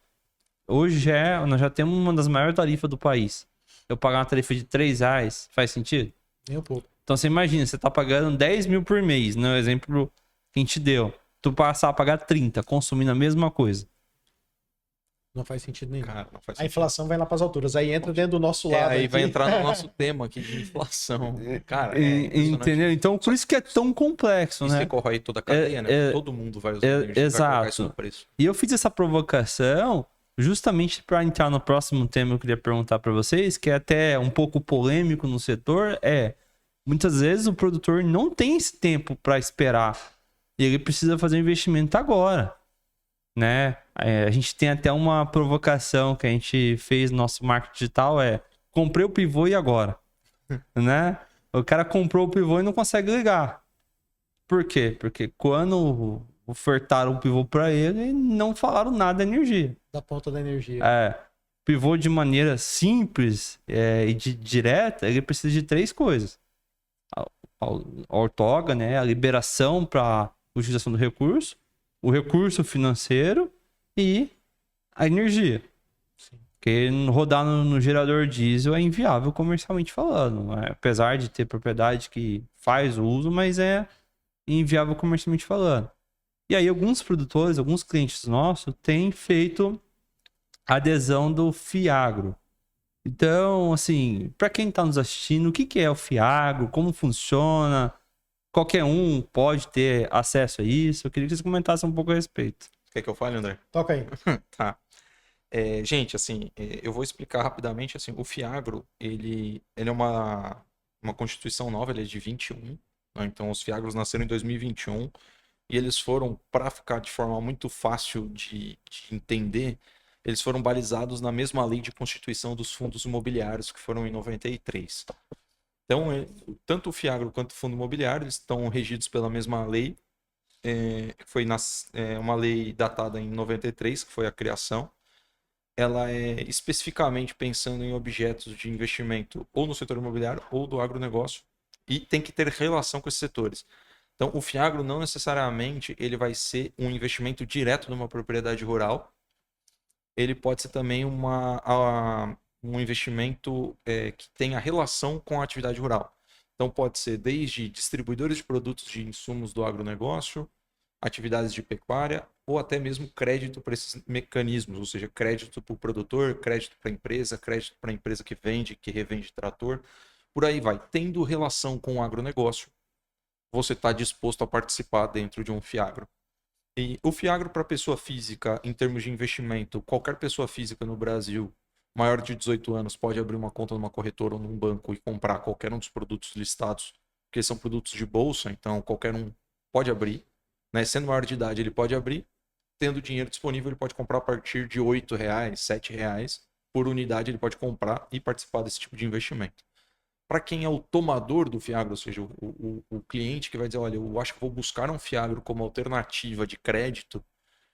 Hoje nós já temos uma das maiores tarifas do país. Eu pagar uma tarifa de R$3, faz sentido? Nem um pouco. Então você imagina, você tá pagando 10 mil por mês, no exemplo que a gente deu. Tu passar a pagar 30, consumindo a mesma coisa. Não faz sentido nenhum. Cara, não faz A sentido. inflação vai lá para as alturas. Aí entra dentro do nosso lado. Aí aqui. vai entrar no nosso tema aqui de inflação. Cara, é impressionante. Entendeu? Então por isso que é tão complexo, Isso né? corrói toda a cadeia, né? Todo mundo vai usar energia, vai colocar isso no Exato. preço. E eu fiz essa provocação justamente para entrar no próximo tema que eu queria perguntar para vocês, que é até um pouco polêmico no setor, muitas vezes o produtor não tem esse tempo para esperar. E ele precisa fazer um investimento agora, né? A gente tem até uma provocação que a gente fez no nosso marketing digital, comprei o pivô e agora? Né? O cara comprou o pivô e não consegue ligar. Por quê? Porque quando ofertaram o pivô para ele, não falaram nada da energia. Da ponta da energia. pivô de maneira simples e direta, ele precisa de 3 coisas. A, a ortoga, né? A liberação para utilização do recurso, o recurso financeiro e a energia. Sim. Porque rodar no gerador diesel é inviável comercialmente falando, né? Apesar de ter propriedade que faz o uso, mas é inviável comercialmente falando. E aí alguns produtores, alguns clientes nossos têm feito adesão do Fiagro. Então, assim, para quem está nos assistindo, o que que é o Fiagro, como funciona? Qualquer um pode ter acesso a isso? Eu queria que vocês comentassem um pouco a respeito. Quer que eu fale, André? Toca aí. Tá. Gente, assim, eu vou explicar rapidamente, assim, o Fiagro, ele é uma constituição nova, ele é de 21, né? Então os Fiagros nasceram em 2021 e eles foram, para ficar de forma muito fácil de entender, eles foram balizados na mesma lei de constituição dos fundos imobiliários, que foram em 93. Então, tanto o Fiagro quanto o fundo imobiliário, eles estão regidos pela mesma lei. Foi uma lei datada em 93, que foi a criação. Ela é especificamente pensando em objetos de investimento ou no setor imobiliário ou do agronegócio e tem que ter relação com esses setores. Então, o Fiagro não necessariamente ele vai ser um investimento direto numa propriedade rural. Ele pode ser também um investimento que tenha relação com a atividade rural. Então, pode ser desde distribuidores de produtos de insumos do agronegócio, atividades de pecuária ou até mesmo crédito para esses mecanismos, ou seja, crédito para o produtor, crédito para a empresa que vende, que revende trator, por aí vai. Tendo relação com o agronegócio, você está disposto a participar dentro de um Fiagro. E o Fiagro para pessoa física, em termos de investimento, qualquer pessoa física no Brasil maior de 18 anos pode abrir uma conta numa corretora ou num banco e comprar qualquer um dos produtos listados, porque são produtos de bolsa, então qualquer um pode abrir. Né? Sendo maior de idade, ele pode abrir. Tendo dinheiro disponível, ele pode comprar a partir de R$ 8, R$ 7 por unidade, ele pode comprar e participar desse tipo de investimento. Para quem é o tomador do Fiagro, ou seja, o cliente que vai dizer, olha, eu acho que vou buscar um Fiagro como alternativa de crédito,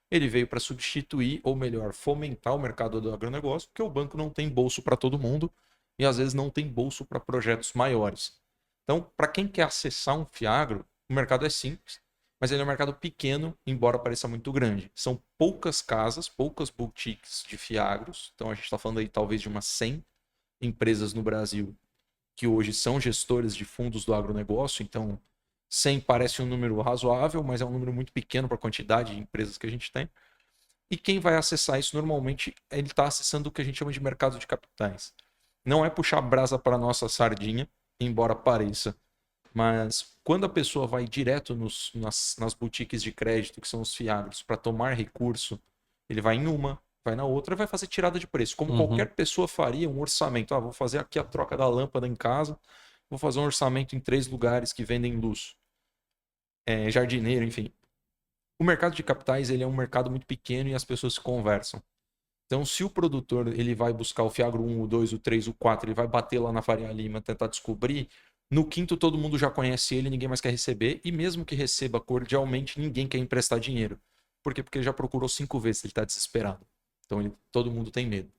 ele veio para substituir, ou melhor, fomentar o mercado do agronegócio, porque o banco não tem bolso para todo mundo e às vezes não tem bolso para projetos maiores. Então, para quem quer acessar um Fiagro, o mercado é simples, mas ele é um mercado pequeno, embora pareça muito grande. São poucas casas, poucas boutiques de Fiagros, então a gente está falando aí talvez de umas 100 empresas no Brasil que hoje são gestores de fundos do agronegócio, então 100 parece um número razoável, mas é um número muito pequeno para a quantidade de empresas que a gente tem. E quem vai acessar isso normalmente, ele está acessando o que a gente chama de mercado de capitais. Não é puxar brasa para a nossa sardinha, embora pareça, mas quando a pessoa vai direto nas boutiques de crédito, que são os Fiagros, para tomar recurso, ele vai em uma, vai na outra e vai fazer tirada de preço. Como qualquer pessoa faria um orçamento. Vou fazer aqui a troca da lâmpada em casa, vou fazer um orçamento em 3 lugares que vendem luz. Jardineiro, enfim. O mercado de capitais ele é um mercado muito pequeno e as pessoas se conversam. Então, se o produtor ele vai buscar o Fiagro 1, o 2, o 3, o 4, ele vai bater lá na Faria Lima, tentar descobrir, no quinto todo mundo já conhece ele, ninguém mais quer receber, e mesmo que receba cordialmente, ninguém quer emprestar dinheiro. Por quê? Porque ele já procurou 5 vezes, ele está desesperado. Então, todo mundo tem medo.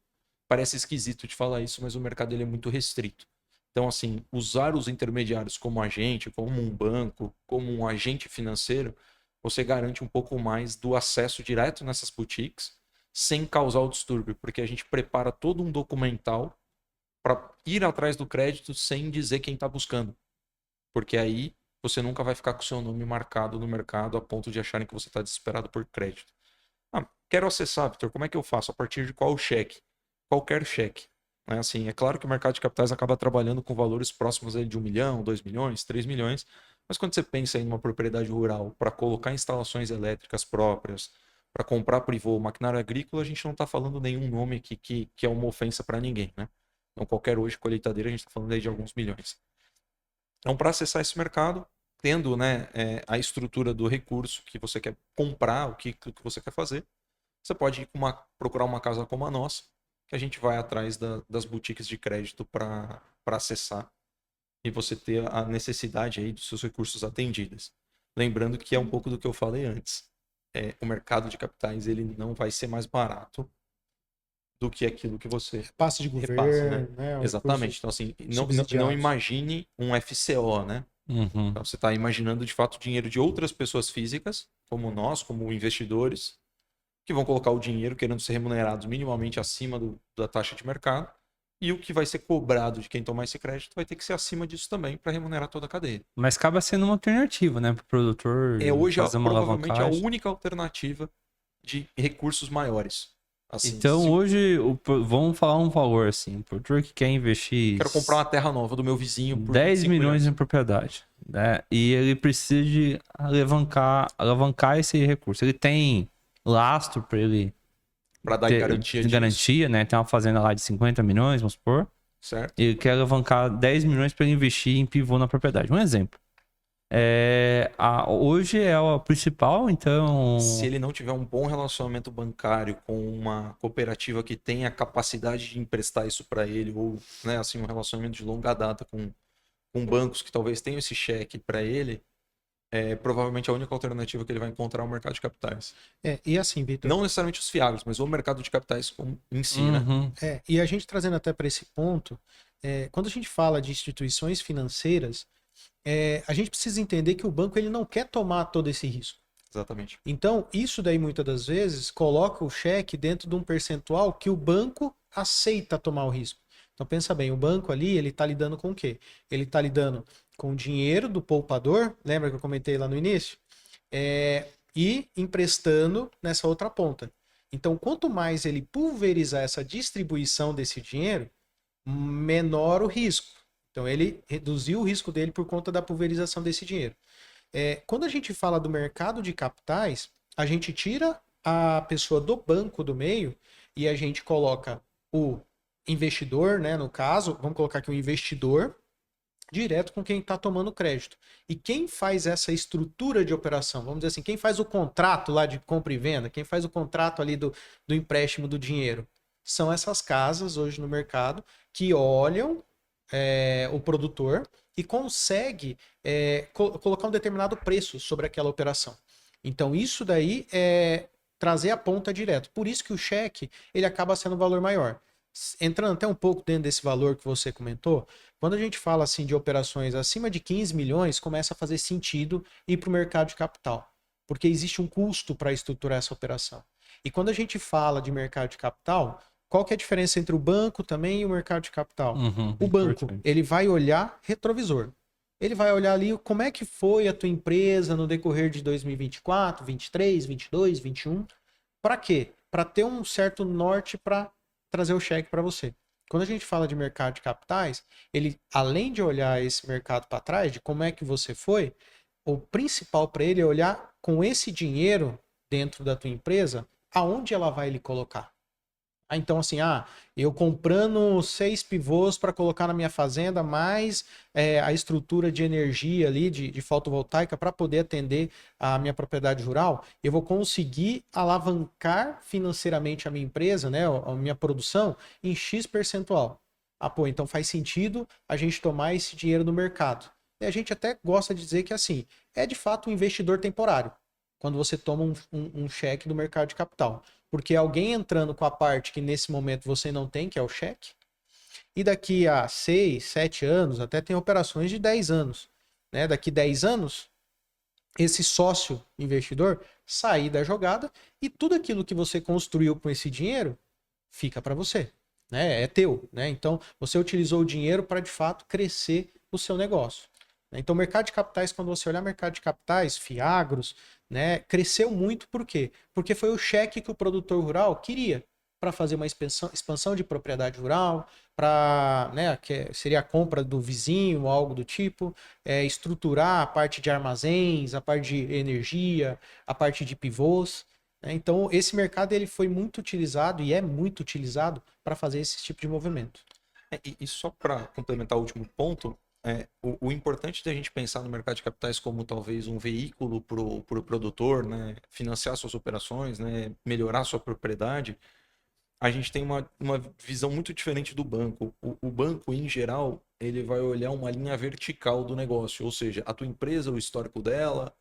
Parece esquisito de falar isso, mas o mercado ele é muito restrito. Então, assim, usar os intermediários como agente, como um banco, como um agente financeiro, você garante um pouco mais do acesso direto nessas boutiques, sem causar o distúrbio, porque a gente prepara todo um documental para ir atrás do crédito sem dizer quem está buscando. Porque aí você nunca vai ficar com o seu nome marcado no mercado a ponto de acharem que você está desesperado por crédito. Quero acessar, Vitor, como é que eu faço? A partir de qual cheque? Qualquer cheque. Assim, é claro que o mercado de capitais acaba trabalhando com valores próximos aí de 1 milhão, 2 milhões, 3 milhões, mas quando você pensa em uma propriedade rural para colocar instalações elétricas próprias, para comprar privô, maquinário agrícola, a gente não está falando nenhum nome aqui que é uma ofensa para ninguém, né? Então, qualquer hoje colheitadeira, a gente está falando aí de alguns milhões. Então, para acessar esse mercado, tendo a estrutura do recurso que você quer comprar, o que você quer fazer, você pode ir procurar uma casa como a nossa, que a gente vai atrás das boutiques de crédito para acessar e você ter a necessidade aí dos seus recursos atendidos. Lembrando que é um pouco do que eu falei antes. O mercado de capitais ele não vai ser mais barato do que aquilo que você Passe de repassa, né? governo, né? Exatamente. Então, assim, não subsidiados. imagine um FCO, né? Uhum. Então, você está imaginando, de fato, o dinheiro de outras pessoas físicas, como nós, como investidores, que vão colocar o dinheiro querendo ser remunerados minimamente acima da taxa de mercado. E o que vai ser cobrado de quem tomar esse crédito vai ter que ser acima disso também para remunerar toda a cadeia. Mas acaba sendo uma alternativa, né, para o produtor É hoje fazer uma provavelmente a alavancagem. única alternativa de recursos maiores. Assim, Então hoje, vamos falar um valor assim, o produtor que quer investir quero comprar uma terra nova do meu vizinho por 10 25 milhões milhões. em propriedade, né? E ele precisa de alavancar esse recurso. Ele tem lastro para ele Para dar ter garantia disso, garantia, né? Tem uma fazenda lá de 50 milhões, vamos supor. certo? Ele quer alavancar 10 milhões para investir em pivô na propriedade. Um exemplo. Hoje é a principal, então. Se ele não tiver um bom relacionamento bancário com uma cooperativa que tenha capacidade de emprestar isso para ele, ou né, assim, um relacionamento de longa data com bancos que talvez tenham esse cheque para ele, provavelmente a única alternativa que ele vai encontrar é o mercado de capitais. E assim, Vitor. Não necessariamente os fiagros, mas o mercado de capitais em si, né? Uhum. E a gente trazendo até para esse ponto, quando a gente fala de instituições financeiras, a gente precisa entender que o banco ele não quer tomar todo esse risco. Exatamente. Então, isso daí muitas das vezes coloca o cheque dentro de um percentual que o banco aceita tomar o risco. Então pensa bem, o banco ali, ele está lidando com o quê? Ele está lidando com o dinheiro do poupador, lembra que eu comentei lá no início? E emprestando nessa outra ponta. Então, quanto mais ele pulverizar essa distribuição desse dinheiro, menor o risco. Então, ele reduziu o risco dele por conta da pulverização desse dinheiro. Quando a gente fala do mercado de capitais, a gente tira a pessoa do banco do meio e a gente coloca o investidor, né? No caso, vamos colocar aqui o investidor direto com quem está tomando crédito. E quem faz essa estrutura de operação? Vamos dizer assim, quem faz o contrato lá de compra e venda, quem faz o contrato ali do empréstimo do dinheiro? São essas casas hoje no mercado que olham o produtor e consegue colocar um determinado preço sobre aquela operação. Então isso daí é trazer a ponta direto. Por isso que o cheque ele acaba sendo um valor maior. Entrando até um pouco dentro desse valor que você comentou, quando a gente fala assim de operações acima de 15 milhões, começa a fazer sentido ir para o mercado de capital, porque existe um custo para estruturar essa operação. E quando a gente fala de mercado de capital, qual que é a diferença entre o banco também e o mercado de capital? O banco, ele vai olhar retrovisor. Ele vai olhar ali como é que foi a tua empresa no decorrer de 2024, 23, 22, 21. Para quê? Para ter um certo norte para trazer o cheque para você. Quando a gente fala de mercado de capitais, ele, além de olhar esse mercado para trás, de como é que você foi, o principal para ele é olhar com esse dinheiro dentro da tua empresa, aonde ela vai lhe colocar. Então assim, eu comprando 6 pivôs para colocar na minha fazenda, mais a estrutura de energia ali, de fotovoltaica, para poder atender a minha propriedade rural, eu vou conseguir alavancar financeiramente a minha empresa, né, a minha produção, em X percentual. Então faz sentido a gente tomar esse dinheiro no mercado. E a gente até gosta de dizer que assim, é de fato um investidor temporário, quando você toma um cheque do mercado de capital. Porque alguém entrando com a parte que nesse momento você não tem, que é o cheque, e daqui a 6, 7 anos, até tem operações de 10 anos. Né? Daqui 10 anos, esse sócio investidor sair da jogada e tudo aquilo que você construiu com esse dinheiro fica para você. Né? É teu. Né? Então, você utilizou o dinheiro para, de fato, crescer o seu negócio. Então, o mercado de capitais, quando você olhar mercado de capitais, fiagros, né, cresceu muito, por quê? Porque foi o cheque que o produtor rural queria para fazer uma expansão de propriedade rural, para, né, que seria a compra do vizinho, algo do tipo, estruturar a parte de armazéns, a parte de energia, a parte de pivôs. Né? Então, esse mercado ele foi muito utilizado e é muito utilizado para fazer esse tipo de movimento. E só para complementar o último ponto, o importante da gente pensar no mercado de capitais como talvez um veículo para o produtor, né, financiar suas operações, né, melhorar sua propriedade, a gente tem uma visão muito diferente do banco. O banco, em geral, ele vai olhar uma linha vertical do negócio, ou seja, a tua empresa, o histórico dela,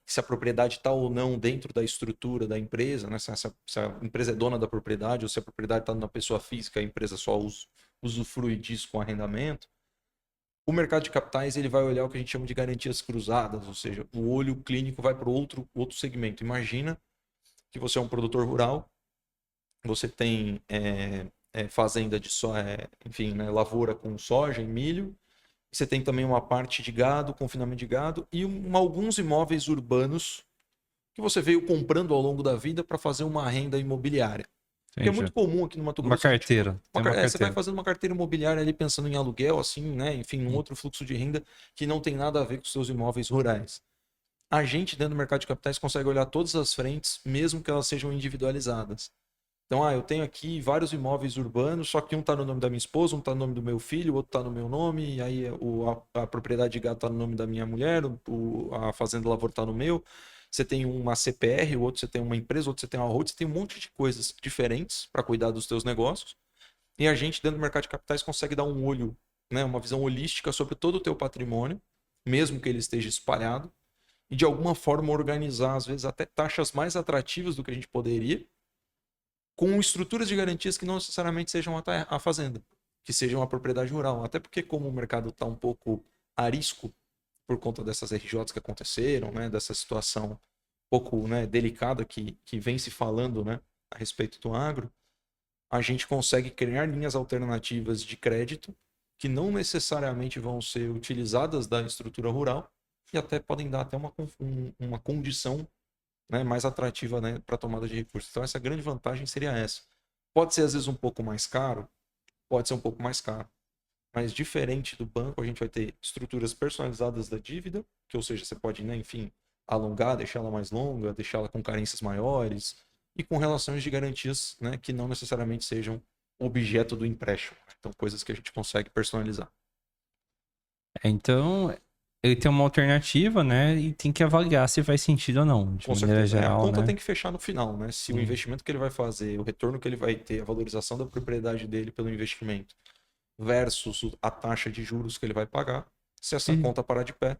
se a propriedade está ou não dentro da estrutura da empresa, né? Se a empresa é dona da propriedade ou se a propriedade está na pessoa física, a empresa só usufrui disso com arrendamento. O mercado de capitais ele vai olhar o que a gente chama de garantias cruzadas, ou seja, o olho clínico vai para outro segmento. Imagina que você é um produtor rural, você tem fazenda de soja, enfim, né, lavoura com soja e milho. Você tem também uma parte de gado, confinamento de gado e alguns imóveis urbanos que você veio comprando ao longo da vida para fazer uma renda imobiliária. Porque é muito comum aqui no Mato Uma Grosso. carteira. Tem uma Você vai carteira. fazendo uma carteira imobiliária ali pensando em aluguel, assim, né? Enfim, um outro fluxo de renda que não tem nada a ver com os seus imóveis rurais. A gente, dentro do mercado de capitais, consegue olhar todas as frentes, mesmo que elas sejam individualizadas. Então, eu tenho aqui vários imóveis urbanos, só que um está no nome da minha esposa, um está no nome do meu filho, o outro está no meu nome, e aí a propriedade de gado está no nome da minha mulher, a fazenda lavoura está no meu. Você tem uma CPR, o outro você tem uma empresa, o outro você tem uma holding, você tem um monte de coisas diferentes para cuidar dos teus negócios. E a gente, dentro do mercado de capitais, consegue dar um olho, né, uma visão holística sobre todo o teu patrimônio, mesmo que ele esteja espalhado, e de alguma forma organizar, às vezes, até taxas mais atrativas do que a gente poderia, com estruturas de garantias que não necessariamente sejam a fazenda, que sejam a propriedade rural. Até porque, como o mercado está um pouco arisco por conta dessas RJs que aconteceram, né, dessa situação um pouco, né, delicada que vem se falando, né, a respeito do agro, a gente consegue criar linhas alternativas de crédito que não necessariamente vão ser utilizadas da estrutura rural e até podem dar até uma condição, né, mais atrativa, né, para a tomada de recursos. Então, essa grande vantagem seria essa. Pode ser, às vezes, um pouco mais caro, pode ser um pouco mais caro. Mas, diferente do banco, a gente vai ter estruturas personalizadas da dívida, que, ou seja, você pode, né, enfim, alongar, deixá-la mais longa, deixá-la com carências maiores, e com relações de garantias, né, que não necessariamente sejam objeto do empréstimo. Então, coisas que a gente consegue personalizar. Então, ele tem uma alternativa, né? E tem que avaliar se faz sentido ou não, de Com maneira certeza. A geral, conta né? tem que fechar no final, né? Se o investimento que ele vai fazer, o retorno que ele vai ter, a valorização da propriedade dele pelo investimento, versus a taxa de juros que ele vai pagar, se essa conta parar de pé.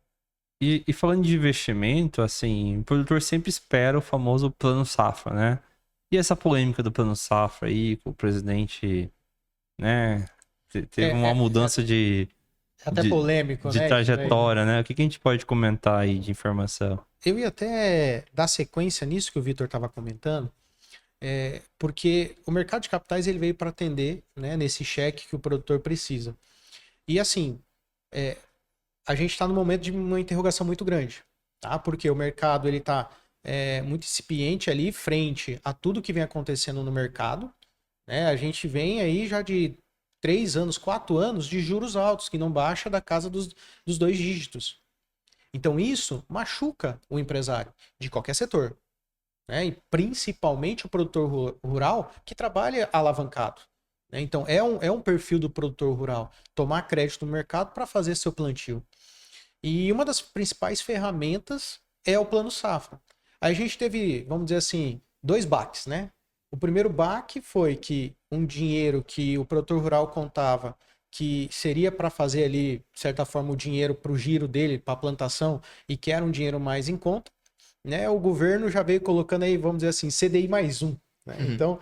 E falando de investimento, assim, o produtor sempre espera o famoso plano safra, né? E essa polêmica do plano safra aí, com o presidente, né? Teve uma mudança Até polêmico, de né? Isso daí. trajetória, né? O que a gente pode comentar aí de informação? Eu ia até dar sequência nisso que o Vitor estava comentando, porque o mercado de capitais ele veio para atender, né, nesse cheque que o produtor precisa. E assim, a gente está no momento de uma interrogação muito grande, tá? Porque o mercado ele está muito incipiente ali frente a tudo que vem acontecendo no mercado, né? A gente vem aí já de 3 anos, 4 anos de juros altos, que não baixa da casa dos 2 dígitos. Então isso machuca o empresário de qualquer setor, né? E principalmente o produtor rural que trabalha alavancado, né? Então é um perfil do produtor rural tomar crédito no mercado para fazer seu plantio. E uma das principais ferramentas é o Plano Safra. Aí a gente teve, vamos dizer assim, 2 baques, né? O primeiro baque foi que um dinheiro que o produtor rural contava que seria para fazer ali, de certa forma, o dinheiro para o giro dele, para a plantação, e que era um dinheiro mais em conta, né? O governo já veio colocando aí, vamos dizer assim, CDI mais um. Né? Então,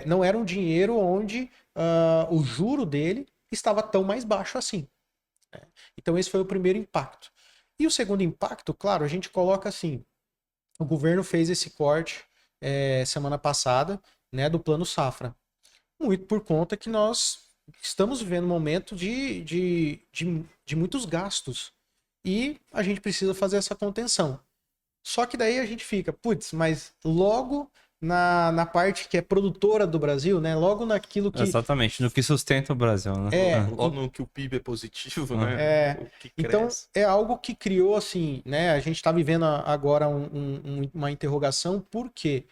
não era um dinheiro onde o juro dele estava tão mais baixo assim. Né? Então, esse foi o primeiro impacto. E o segundo impacto, claro, a gente coloca assim, o governo fez esse corte semana passada, né, do Plano Safra. Muito por conta que nós estamos vivendo um momento de muitos gastos. E a gente precisa fazer essa contenção. Só que daí a gente fica, putz, mas logo na parte que é produtora do Brasil, né? Logo naquilo que. Exatamente, no que sustenta o Brasil, né? Logo no que o PIB é positivo, né? O que Então, cresce. é algo que criou, assim, né? A gente está vivendo agora uma interrogação, por quê?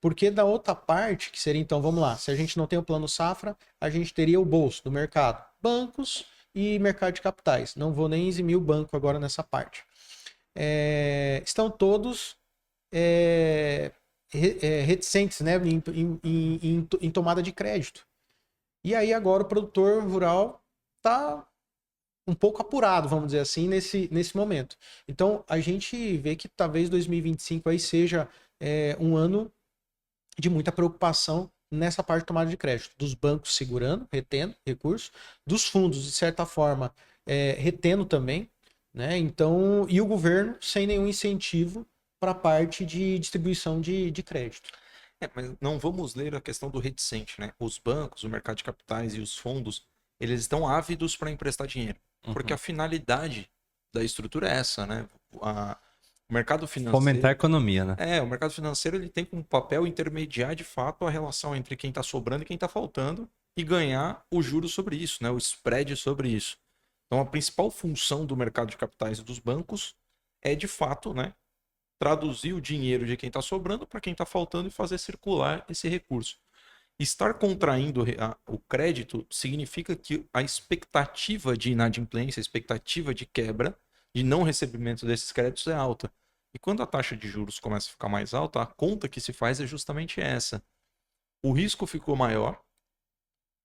Porque da outra parte, que seria, então, vamos lá, se a gente não tem o plano safra, a gente teria o bolso do mercado, bancos e mercado de capitais. Não vou nem eximir o banco agora nessa parte. Estão todos reticentes, né, em tomada de crédito. E aí agora o produtor rural está um pouco apurado, vamos dizer assim, nesse momento. Então, a gente vê que talvez 2025 aí seja um ano de muita preocupação nessa parte de tomada de crédito, dos bancos segurando, retendo recursos, dos fundos, de certa forma, retendo também, né? Então, e o governo sem nenhum incentivo para a parte de distribuição de crédito. Mas não vamos ler a questão do reticente, né? Os bancos, o mercado de capitais e os fundos, eles estão ávidos para emprestar dinheiro, porque Uhum. a finalidade da estrutura é essa, né? O mercado Fomentar a financeiro, economia, né? o mercado financeiro ele tem como papel intermediar de fato a relação entre quem está sobrando e quem está faltando e ganhar o juro sobre isso, né? O spread sobre isso. Então a principal função do mercado de capitais e dos bancos é de fato, né? Traduzir o dinheiro de quem está sobrando para quem está faltando e fazer circular esse recurso. Estar contraindo o crédito significa que a expectativa de inadimplência, a expectativa de quebra, de não recebimento desses créditos é alta. E quando a taxa de juros começa a ficar mais alta, a conta que se faz é justamente essa. O risco ficou maior,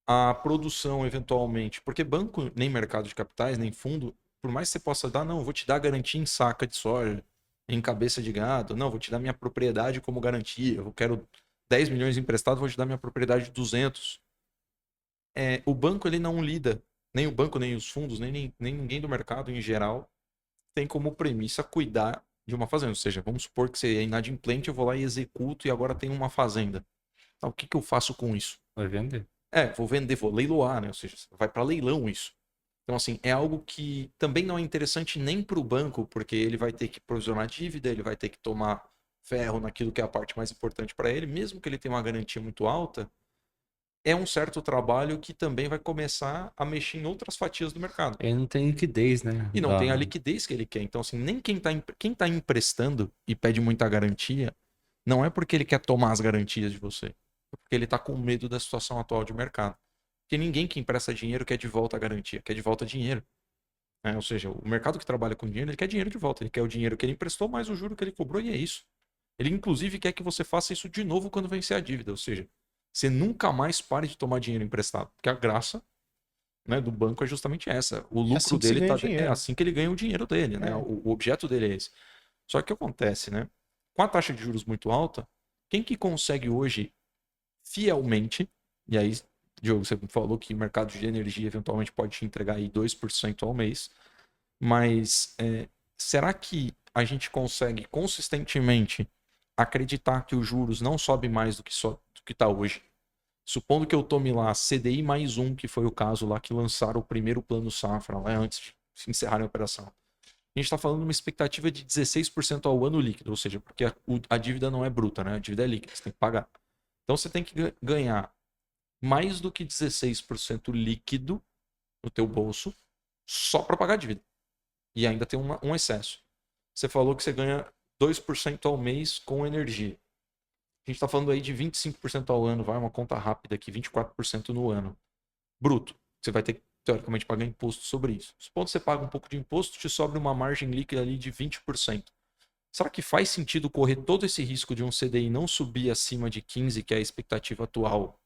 a produção eventualmente, porque banco, nem mercado de capitais, nem fundo, por mais que você possa dar, não, vou te dar garantia em saca de soja, em cabeça de gado, não, vou te dar minha propriedade como garantia, eu quero 10 milhões emprestado, vou te dar minha propriedade de 200. O banco ele não lida, nem o banco, nem os fundos, nem ninguém do mercado em geral, tem como premissa cuidar de uma fazenda. Ou seja, vamos supor que você é inadimplente, eu vou lá e executo e agora tenho uma fazenda. Então, o que eu faço com isso? Vai vender. Vou vender, vou leiloar, né? Ou seja, vai para leilão isso. Então, assim, é algo que também não é interessante nem para o banco, porque ele vai ter que provisionar dívida, ele vai ter que tomar ferro naquilo que é a parte mais importante para ele, mesmo que ele tenha uma garantia muito alta, é um certo trabalho que também vai começar a mexer em outras fatias do mercado. Ele não tem liquidez, né? E não tem a liquidez que ele quer. Então, assim, nem quem tá emprestando e pede muita garantia, não é porque ele quer tomar as garantias de você. É porque ele tá com medo da situação atual de mercado. Porque ninguém que empresta dinheiro quer de volta a garantia, quer de volta dinheiro. Né? Ou seja, o mercado que trabalha com dinheiro, ele quer dinheiro de volta. Ele quer o dinheiro que ele emprestou, mais o juro que ele cobrou, e é isso. Ele, inclusive, quer que você faça isso de novo quando vencer a dívida. Ou seja, você nunca mais pare de tomar dinheiro emprestado. Porque a graça, né, do banco é justamente essa. O É assim lucro que se dele ganha é dinheiro. assim que ele ganha o dinheiro dele, né? É. O objeto dele é esse. Só que o que acontece, né? Com a taxa de juros muito alta, quem que consegue hoje fielmente, e aí, Diogo, você falou que o mercado de energia eventualmente pode te entregar aí 2% ao mês, mas será que a gente consegue consistentemente acreditar que os juros não sobe mais do que está hoje? Supondo que eu tome lá CDI mais um, que foi o caso lá que lançaram o primeiro plano safra, lá antes de se encerrar a operação. A gente está falando de uma expectativa de 16% ao ano líquido, ou seja, porque a dívida não é bruta, né? A dívida é líquida, você tem que pagar. Então você tem que ganhar mais do que 16% líquido no teu bolso só para pagar a dívida. E ainda tem um excesso. Você falou que você ganha 2% ao mês com energia. A gente está falando aí de 25% ao ano, vai uma conta rápida aqui, 24% no ano. Bruto. Você vai ter que, teoricamente, pagar imposto sobre isso. Supondo que você paga um pouco de imposto, te sobra uma margem líquida ali de 20%. Será que faz sentido correr todo esse risco de um CDI não subir acima de 15%, que é a expectativa atual,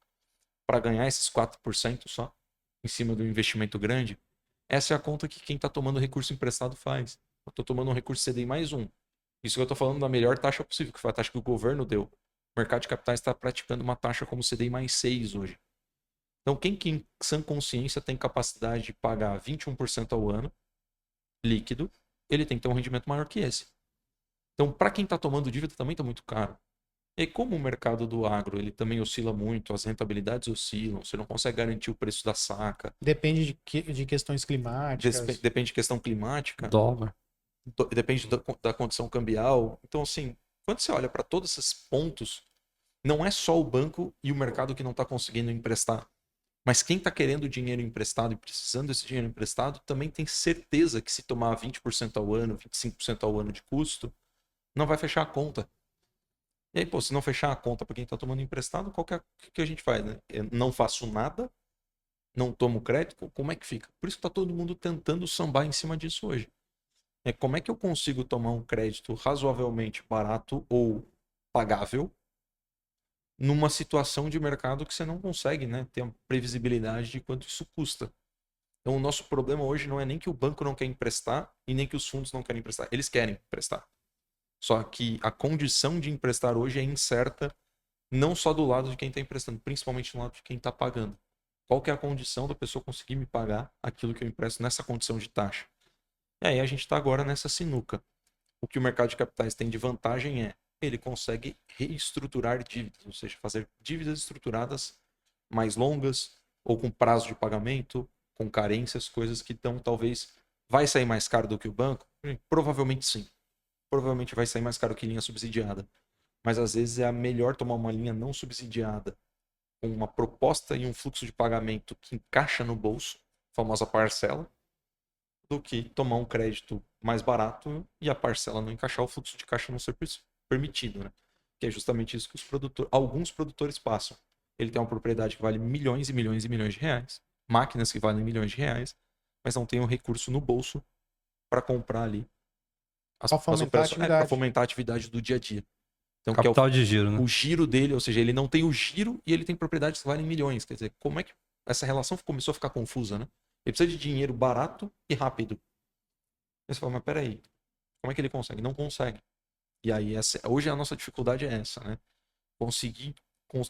para ganhar esses 4% só, em cima do investimento grande? Essa é a conta que quem está tomando recurso emprestado faz. Eu estou tomando um recurso CDI mais um. Isso que eu estou falando da melhor taxa possível, que foi a taxa que o governo deu. O mercado de capitais está praticando uma taxa como CDI mais 6 hoje. Então, quem que em sã consciência tem capacidade de pagar 21% ao ano, líquido, ele tem que ter um rendimento maior que esse. Então, para quem está tomando dívida, também está muito caro. E como o mercado do agro ele também oscila muito, as rentabilidades oscilam, você não consegue garantir o preço da saca, Depende de questões climáticas. depende de questão climática, Dólar. depende da condição cambial. Então, assim, quando você olha para todos esses pontos, não é só o banco e o mercado que não está conseguindo emprestar. Mas quem está querendo dinheiro emprestado e precisando desse dinheiro emprestado também tem certeza que se tomar 20% ao ano, 25% ao ano de custo, não vai fechar a conta. E aí, pô, se não fechar a conta para quem está tomando emprestado, o que a gente faz, né? Eu não faço nada, não tomo crédito, como é que fica? Por isso que está todo mundo tentando sambar em cima disso hoje. Como é que eu consigo tomar um crédito razoavelmente barato ou pagável numa situação de mercado que você não consegue, né, ter a previsibilidade de quanto isso custa. Então, o nosso problema hoje não é nem que o banco não quer emprestar e nem que os fundos não querem emprestar. Eles querem emprestar. Só que a condição de emprestar hoje é incerta, não só do lado de quem está emprestando, principalmente do lado de quem está pagando. Qual que é a condição da pessoa conseguir me pagar aquilo que eu empresto nessa condição de taxa? E aí a gente está agora nessa sinuca. O que o mercado de capitais tem de vantagem é ele consegue reestruturar dívidas, ou seja, fazer dívidas estruturadas mais longas ou com prazo de pagamento, com carências, coisas que estão talvez vai sair mais caro do que o banco? Provavelmente sim. Provavelmente vai sair mais caro que linha subsidiada. Mas às vezes é melhor tomar uma linha não subsidiada com uma proposta e um fluxo de pagamento que encaixa no bolso, a famosa parcela, do que tomar um crédito mais barato e a parcela não encaixar, o fluxo de caixa não ser permitido, né? Que é justamente isso que alguns produtores passam. Ele tem uma propriedade que vale milhões e milhões e milhões de reais, máquinas que valem milhões de reais, mas não tem um recurso no bolso para comprar ali Pra fomentar a atividade. para fomentar a atividade do dia a dia. Então, que é Capital de giro, né? o giro dele, ou seja, ele não tem o giro e ele tem propriedades que valem milhões. Quer dizer, como é que essa relação começou a ficar confusa, né? Ele precisa de dinheiro barato e rápido. Aí você fala, mas peraí, como é que ele consegue? Não consegue. E aí, hoje a nossa dificuldade é essa, né? Conseguir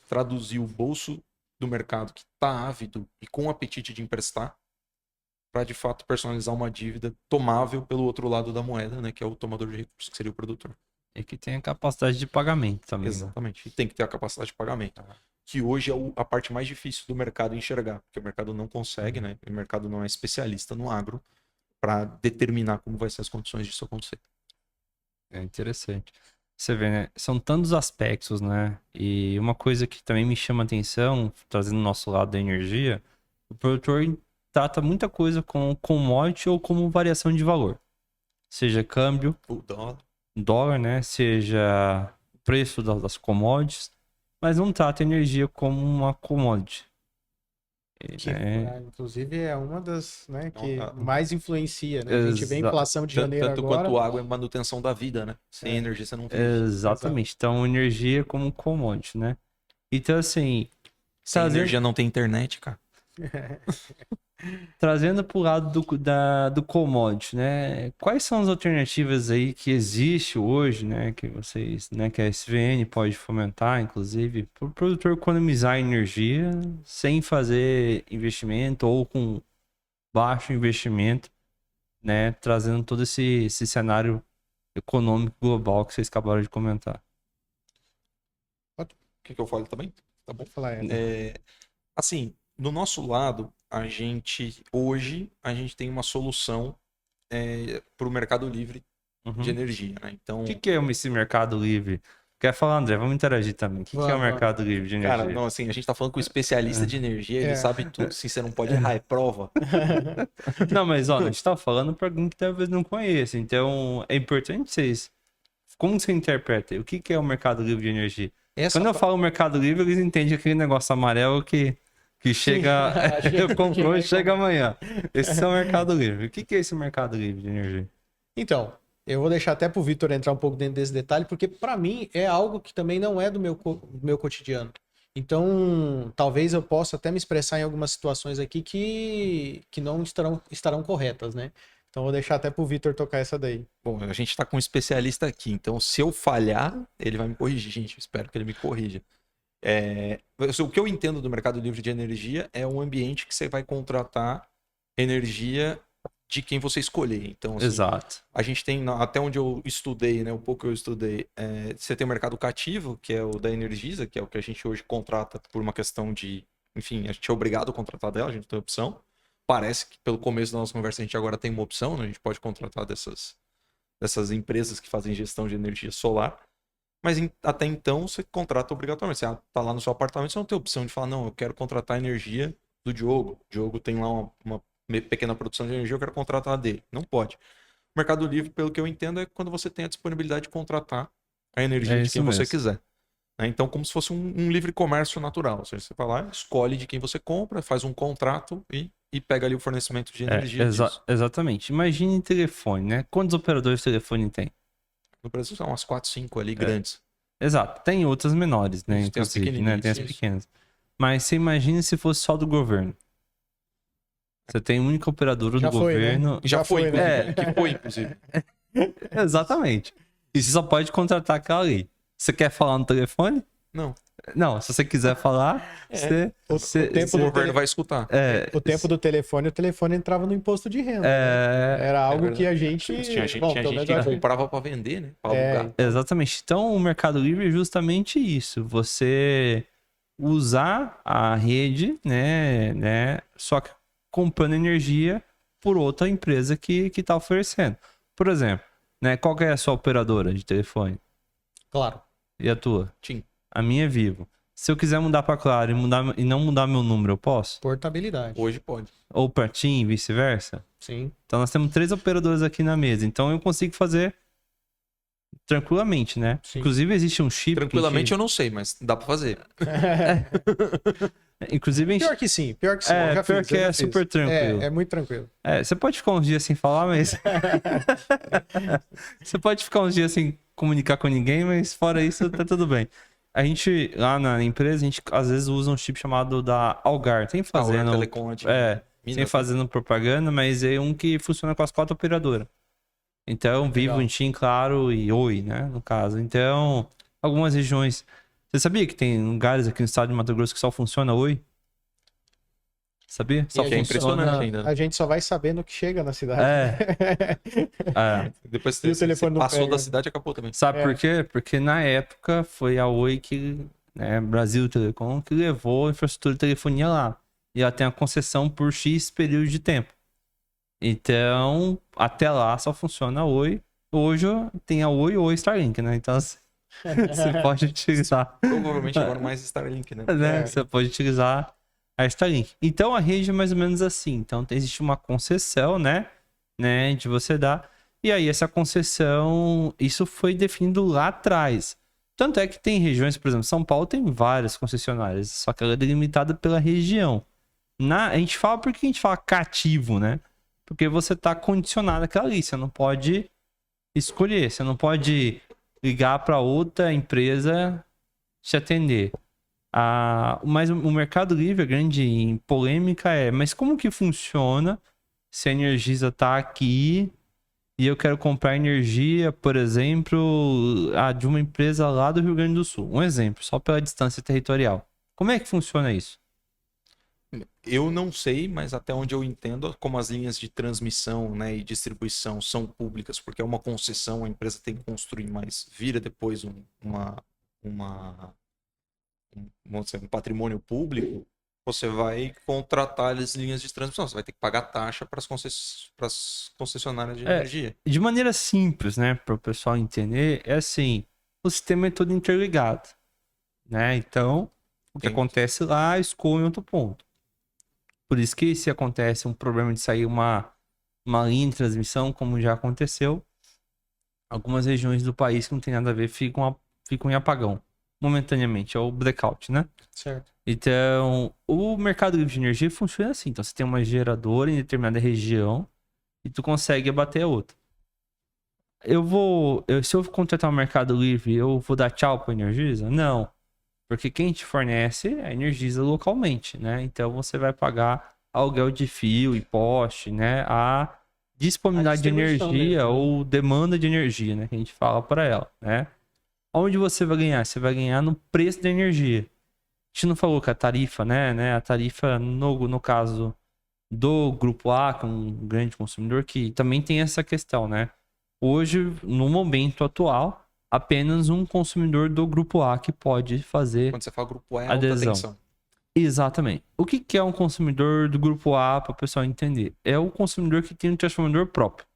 traduzir o bolso do mercado que está ávido e com apetite de emprestar para, de fato, personalizar uma dívida tomável pelo outro lado da moeda, né? Que é o tomador de recursos, que seria o produtor. E que tem a capacidade de pagamento também. Né? Exatamente. E tem que ter a capacidade de pagamento. Que hoje é a parte mais difícil do mercado enxergar. Porque o mercado não consegue, né? O mercado não é especialista no agro para determinar como vai ser as condições disso acontecer. É interessante. Você vê, né? São tantos aspectos, né? E uma coisa que também me chama a atenção, trazendo o nosso lado da energia, o produtor trata muita coisa como commodity ou como variação de valor. Seja câmbio, O dólar, né? Seja preço das commodities, mas não trata a energia como uma commodity. Que, inclusive é uma das, né, que Não, mais influencia, né? A gente vê a inflação de janeiro tanto agora. quanto água é manutenção da vida, né? Sem energia você não tem. Exatamente. Então, energia como commodity, né? Então, assim, Sem trazendo- energia não tem internet, cara. trazendo para o lado do commodity, né? Quais são as alternativas aí que existe hoje, né? Que vocês, né? Que a SVN pode fomentar, inclusive, para o produtor economizar energia sem fazer investimento ou com baixo investimento, né? Trazendo todo esse cenário econômico global que vocês acabaram de comentar. Quer que eu fale também? Tá bom. Vou falar, Assim, do nosso lado, hoje, a gente tem uma solução para o mercado livre de energia, né? Então, O que é esse mercado livre? Quer falar, André? Vamos interagir também. O que é o Vamos. mercado livre de energia? cara, não, assim, a gente tá falando com o especialista de energia, ele É. sabe tudo, sim, você não pode errar, é prova. Não, mas ó, a gente tá falando para alguém que talvez não conheça. Então, é importante vocês. Como você interpreta? O que é o mercado livre de energia? Quando eu falo mercado livre, eles entendem aquele negócio amarelo que chega. Eu compro hoje, chega amanhã. Esse é o mercado livre. O que é esse mercado livre de energia? Então, eu vou deixar até pro Vitor entrar um pouco dentro desse detalhe, porque para mim é algo que também não é do meu cotidiano. Então, talvez eu possa até me expressar em algumas situações aqui que não estarão corretas, né? Então, eu vou deixar até pro Vitor tocar essa daí. Bom, a gente tá com um especialista aqui, então se eu falhar, ele vai me corrigir, gente. Eu espero que ele me corrija. O que eu entendo do mercado livre de energia é um ambiente que você vai contratar energia de quem você escolher. Então, assim, Exato. a gente tem, até onde eu estudei, né, um pouco eu estudei, você tem o mercado cativo, que é o da Energisa, que é o que a gente hoje contrata por uma questão de, enfim, a gente é obrigado a contratar dela, a gente tem opção. Parece que pelo começo da nossa conversa a gente agora tem uma opção, né? A gente pode contratar dessas empresas que fazem gestão de energia solar. Mas até então você contrata obrigatoriamente. Você tá lá no seu apartamento, você não tem opção de falar, não, eu quero contratar a energia do Diogo. O Diogo tem lá uma pequena produção de energia, eu quero contratar a dele. Não pode. O Mercado Livre, pelo que eu entendo, é quando você tem a disponibilidade de contratar a energia de quem você quiser. Então, como se fosse um livre comércio natural. Ou seja, você vai lá, escolhe de quem você compra, faz um contrato e pega ali o fornecimento de energia disso. Exatamente. Imagine telefone, né? Quantos operadores de telefone tem? No Brasil são umas 4, 5 ali grandes. Exato. Tem outras menores, né? Tem as Inclusive, né? Tem as pequenas. Mas você imagina se fosse só do governo. Você tem a única operadora Já do foi, né? governo. Já foi, né? inclusive. Que foi, inclusive. Exatamente. E você só pode contratar aquela ali. Você quer falar no telefone? Não. Não, se você quiser falar, O tempo O do governo vai escutar. O tempo do telefone, o telefone entrava no imposto de renda. Né? Era algo que a gente. Tinha gente, Bom, tinha pelo gente menos que a gente- comprava pra vender, né? Pra alugar. Exatamente. Então, o Mercado Livre é justamente isso. Você usar a rede, né, só que comprando energia por outra empresa que está oferecendo. Por exemplo, né, qual que é a sua operadora de telefone? Claro. E a tua? Tim. A minha é Vivo. Se eu quiser mudar para Claro e não mudar meu número, eu posso? Portabilidade. Hoje pode. Ou para TIM e vice-versa? Sim. Então nós temos 3 operadores aqui na mesa. Então eu consigo fazer tranquilamente, né? Sim. Inclusive existe um chip. Tranquilamente eu não sei, mas dá pra fazer. Inclusive, Pior que sim, pior que sim. É, eu já pior fiz, que eu já é fiz. super tranquilo. É muito tranquilo. você pode ficar uns dias sem falar, mas. Você pode ficar uns dias sem comunicar com ninguém, mas fora isso, tá tudo bem. A gente, lá na empresa, a gente às vezes usa um chip chamado da Algar. Tem fazendo. Telecom, tem fazendo propaganda, mas é um que funciona com as 4 operadoras. Então, Vivo, Legal. TIM, Claro e Oi, né? No caso. Então, algumas regiões. Você sabia que tem lugares aqui no estado de Mato Grosso que só funciona Oi? Sabia? E Só a que é gente impressionante só- ainda. A gente só vai sabendo que chega na cidade. É. Depois E o você telefone não passou pega. da cidade, acabou também. Sabe É. por quê? Porque na época foi a Oi que, né, Brasil Telecom, que levou a infraestrutura de telefonia lá. E ela tem a concessão por X período de tempo. Então, até lá só funciona a Oi. Hoje tem a Oi ou Starlink, né? Então, você pode utilizar. Provavelmente agora mais Starlink, né? Né? É. Você pode utilizar a Starlink. Então a rede é mais ou menos assim. Então existe uma concessão, né, de você dar. E aí essa concessão, isso foi definido lá atrás. Tanto é que tem regiões, por exemplo, São Paulo tem várias concessionárias, só que ela é delimitada pela região. A gente fala porque a gente fala cativo, né? Porque você tá condicionado àquela ali, você não pode escolher, você não pode ligar para outra empresa te atender. Mas o Mercado Livre, a grande polêmica mas como que funciona se a Energisa tá aqui e eu quero comprar energia, por exemplo, de uma empresa lá do Rio Grande do Sul? Um exemplo, só pela distância territorial. Como é que funciona isso? Eu não sei, mas até onde eu entendo, como as linhas de transmissão, né, e distribuição são públicas, porque é uma concessão, a empresa tem que construir, mas vira depois vamos dizer, um patrimônio público, você vai contratar as linhas de transmissão, você vai ter que pagar taxa para as concessionárias de energia. De maneira simples, né, para o pessoal entender, é assim, o sistema é todo interligado, né? Então, o que acontece lá escoa em outro ponto. Por isso que se acontece um problema de sair uma linha de transmissão, como já aconteceu, algumas regiões do país que não tem nada a ver ficam em apagão, momentaneamente, é o blackout, né? Certo. Então, o mercado livre de energia funciona assim. Então, você tem uma geradora em determinada região e tu consegue abater a outra. Se eu contratar um mercado livre, eu vou dar tchau para a Energisa? Não. Porque quem te fornece é a Energisa localmente, né? Então, você vai pagar aluguel de fio e poste, né? A disponibilidade de distribuição energia mesmo, né? ou demanda de energia, né? Que a gente fala para ela, né? Onde você vai ganhar? Você vai ganhar no preço da energia. A gente não falou que a tarifa, né? A tarifa, no caso do Grupo A, que é um grande consumidor, que também tem essa questão, né? Hoje, no momento atual, apenas um consumidor do Grupo A que pode fazer Quando você fala grupo A, é alta adesão. tensão. Exatamente. O que é um consumidor do Grupo A, para o pessoal entender? É o consumidor que tem um transformador próprio.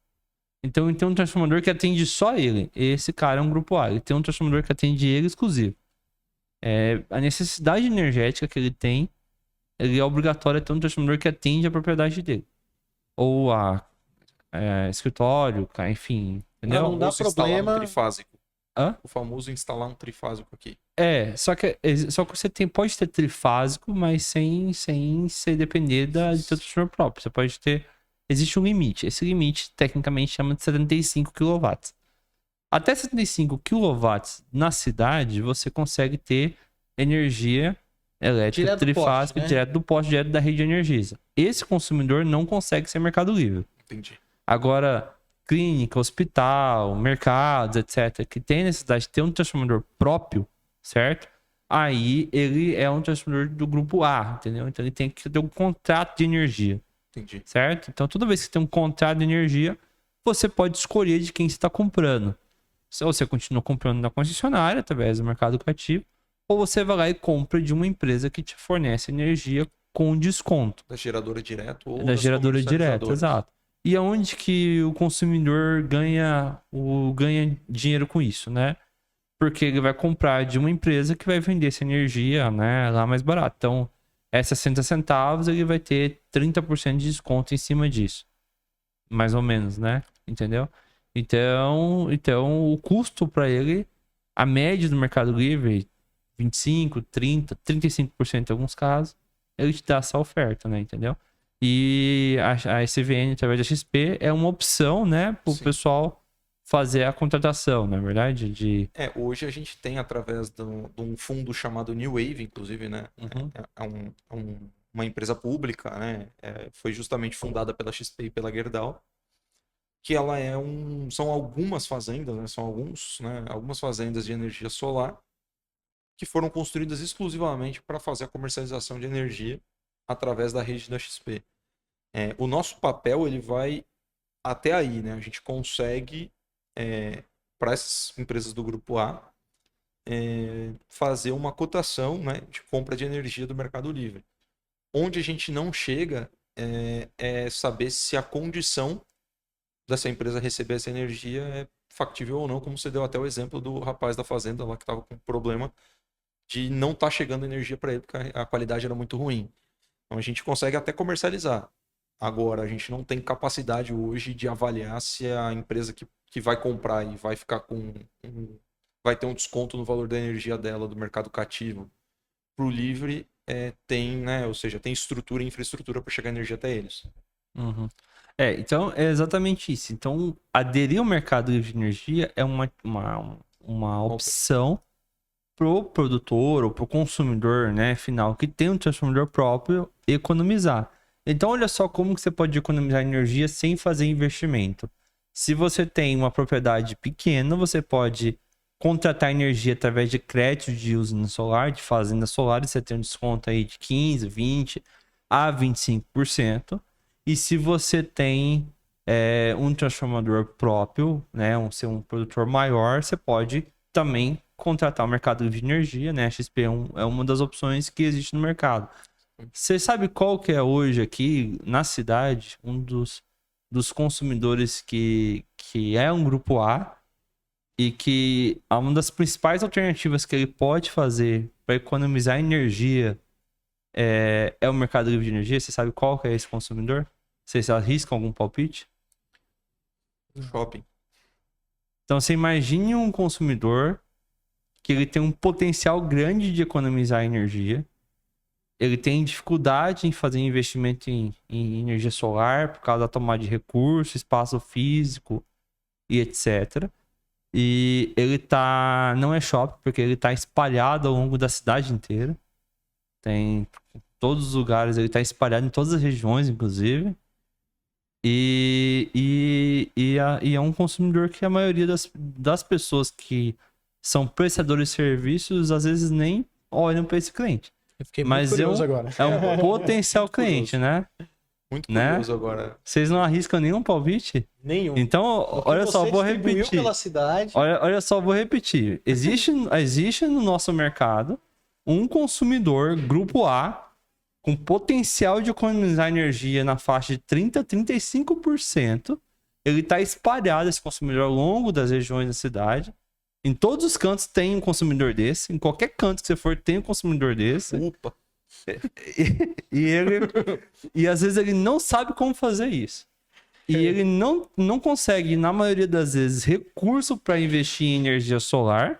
Então, ele tem um transformador que atende só ele. Esse cara é um Grupo A. Ele tem um transformador que atende ele exclusivo. A necessidade energética que ele tem, ele é obrigatório ter um transformador que atende a propriedade dele. Ou escritório, enfim, entendeu? Não dá Ou se instalar problema. um trifásico. Hã? O famoso instalar um trifásico aqui. Só que você pode ter trifásico, mas sem ser depender de seu transformador próprio. Você pode ter... Existe um limite. Esse limite, tecnicamente, chama de 75 kW. Até 75 kW na cidade, você consegue ter energia elétrica Direto do poste, trifásica, né? direto do poste, direto da rede de energia. Esse consumidor não consegue ser Mercado Livre. Entendi. Agora, clínica, hospital, mercados, etc., que tem necessidade de ter um transformador próprio, certo? Aí ele é um transformador do grupo A, entendeu? Então ele tem que ter um contrato de energia, Entendi. certo? Então toda vez que tem um contrato de energia, você pode escolher de quem você está comprando. Se você continua comprando na concessionária, através do mercado cativo, ou você vai lá e compra de uma empresa que te fornece energia com desconto. Da geradora direto ou Da das geradora direta, comercializadoras. exato. E aonde que o consumidor ganha dinheiro com isso, né? Porque ele vai comprar de uma empresa que vai vender essa energia, né, lá mais barato. Então, é 60 centavos, ele vai ter 30% de desconto em cima disso. Mais ou menos, né? Entendeu? Então o custo para ele, a média do Mercado Livre, 25, 30, 35% em alguns casos, ele te dá essa oferta, né? Entendeu? E a SVN, através da XP, é uma opção, né, para o Sim. pessoal fazer a contratação, na verdade, Hoje a gente tem, através de um fundo chamado New Wave, inclusive, né? Uhum. Uma empresa pública, né? Foi justamente fundada pela XP e pela Gerdau, que ela são algumas fazendas, né? São algumas fazendas de energia solar que foram construídas exclusivamente para fazer a comercialização de energia através da rede da XP. O nosso papel, ele vai até aí, né? A gente consegue, para essas empresas do grupo A, fazer uma cotação, né, de compra de energia do Mercado Livre. Onde a gente não chega é saber se a condição dessa empresa receber essa energia é factível ou não, como você deu até o exemplo do rapaz da fazenda lá que estava com problema de não estar chegando energia para ele, porque a qualidade era muito ruim. Então a gente consegue até comercializar. Agora, a gente não tem capacidade hoje de avaliar se a empresa que vai comprar e vai ficar vai ter um desconto no valor da energia dela do mercado cativo para o livre, tem, né? Ou seja, tem estrutura e infraestrutura para chegar energia até eles. Uhum. Então é exatamente isso. Então, aderir ao mercado livre de energia é uma opção pro produtor ou pro consumidor, né, final, que tem um transformador próprio, economizar. Então, olha só como que você pode economizar energia sem fazer investimento. Se você tem uma propriedade pequena, você pode contratar energia através de crédito de usina solar, de fazenda solar, e você tem um desconto aí de 15, 20 a 25%. E se você tem um transformador próprio, né, ser um produtor maior, você pode também contratar o mercado de energia, né? A XP é uma das opções que existe no mercado. Você sabe qual que é hoje aqui na cidade um dos consumidores que é um grupo A e que uma das principais alternativas que ele pode fazer para economizar energia é o mercado livre de energia? Você sabe qual que é esse consumidor? Vocês arriscam algum palpite? Shopping. Então você imagine um consumidor que ele tem um potencial grande de economizar energia. Ele tem dificuldade em fazer investimento em energia solar por causa da tomada de recursos, espaço físico e etc. E ele não é shopping, porque ele está espalhado ao longo da cidade inteira. Tem todos os lugares, ele está espalhado em todas as regiões, inclusive. E é um consumidor que a maioria das pessoas que são prestadores de serviços, às vezes nem olham para esse cliente. Eu fiquei muito Mas curioso agora. é um potencial cliente, né? Muito Né? curioso agora. Vocês não arriscam nenhum palpite? Nenhum. Então, O que olha só, você vou distribuiu repetir. pela cidade. Olha só, vou repetir. Existe no nosso mercado um consumidor, grupo A, com potencial de economizar energia na faixa de 30% a 35%. Ele está espalhado, esse consumidor, ao longo das regiões da cidade. Em todos os cantos tem um consumidor desse. Em qualquer canto que você for, tem um consumidor desse. Opa! E às vezes ele não sabe como fazer isso. E ele não consegue, na maioria das vezes, recurso para investir em energia solar,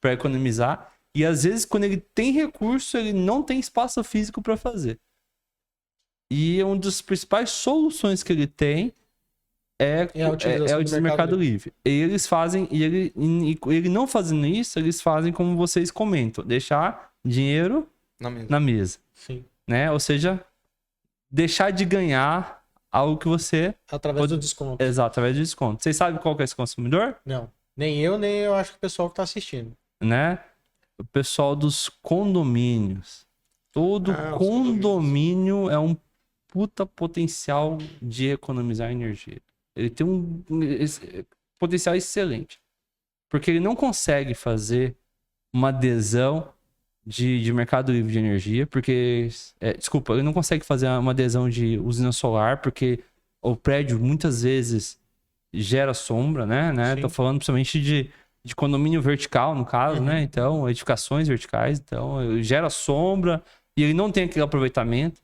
para economizar. E às vezes, quando ele tem recurso, ele não tem espaço físico para fazer. E uma das principais soluções que ele tem é a utilização o do do Mercado Livre. E eles fazem, ele não fazendo isso, eles fazem como vocês comentam: deixar dinheiro Na mesa. na mesa, Sim. né? Ou seja, deixar de ganhar algo que você... Através do desconto. Exato, através de desconto. Vocês sabem qual que é esse consumidor? Não. Nem eu acho que o pessoal que tá assistindo. Né? O pessoal dos condomínios. Todo Os condomínio é um puta potencial de economizar energia. Ele tem potencial excelente. Porque ele não consegue fazer uma adesão de mercado livre de energia, porque... desculpa, ele não consegue fazer uma adesão de usina solar, porque o prédio muitas vezes gera sombra, né? Sim. Tô falando principalmente de condomínio vertical, no caso, né? Então, edificações verticais, então, gera sombra e ele não tem aquele aproveitamento.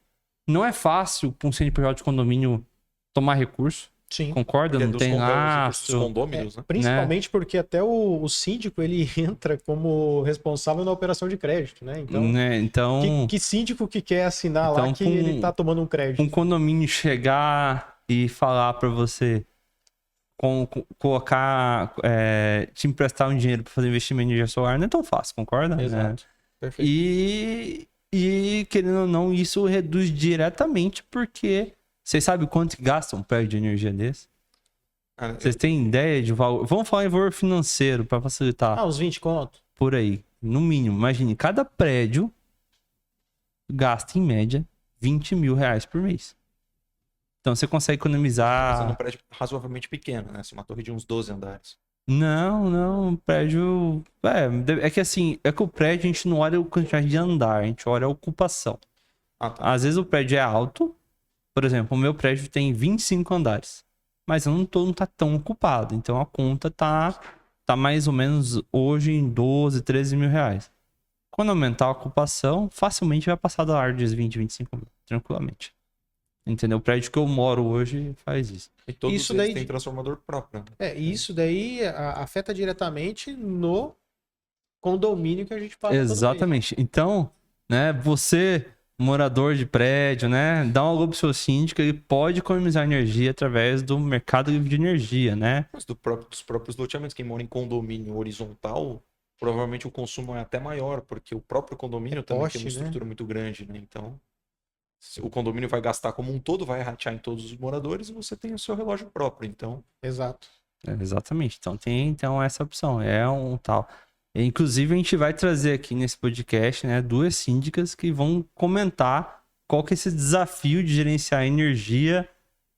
Não é fácil para um CNPJ de condomínio tomar recurso, Sim. concorda? Porque Não tem dos lastro. condôminos, né? Principalmente porque até o síndico ele entra como responsável na operação de crédito, né? Então, Né? Então, que síndico que quer assinar lá Então, que com- ele tá tomando um crédito? um condomínio chegar e falar para você colocar, te emprestar um dinheiro para fazer investimento em energia solar não é tão fácil, concorda? Exato. Perfeito. E querendo ou não, isso reduz diretamente porque vocês sabem quanto que gasta um prédio de energia desse? Ah, Vocês têm ideia de valor? Vamos falar em valor financeiro para facilitar Uns 20 conto. por aí. No mínimo, imagine, cada prédio gasta em média 20 mil reais por mês. Então você consegue Fazendo um economizar. prédio razoavelmente pequeno, né? Assim, uma torre de uns 12 andares. Não, um prédio. É que assim, é que o prédio a gente não olha a quantidade de andar, a gente olha a ocupação. Ah, tá. Às vezes o prédio é alto, por exemplo, o meu prédio tem 25 andares, mas eu não tá tão ocupado, então a conta tá mais ou menos hoje em 12, 13 mil reais. Quando aumentar a ocupação, facilmente vai passar da área de 20, 25 mil, tranquilamente. Entendeu? O prédio que eu moro hoje faz isso. E todos Isso eles daí têm transformador próprio, né? E isso daí afeta diretamente no condomínio que a gente paga todo mês. Exatamente. Então, né, você, morador de prédio, né, dá um alô pro seu síndico, ele pode economizar energia através do mercado livre de energia, né? Mas dos próprios loteamentos, quem mora em condomínio horizontal, provavelmente o consumo é até maior, porque o próprio condomínio também Poste, tem uma né? estrutura muito grande, né? Então, o condomínio vai gastar como um todo, vai ratear em todos os moradores e você tem o seu relógio próprio. Então, Exato. Exatamente. Então tem então essa opção. É um tal. Inclusive, a gente vai trazer aqui nesse podcast, né, duas síndicas que vão comentar qual que é esse desafio de gerenciar a energia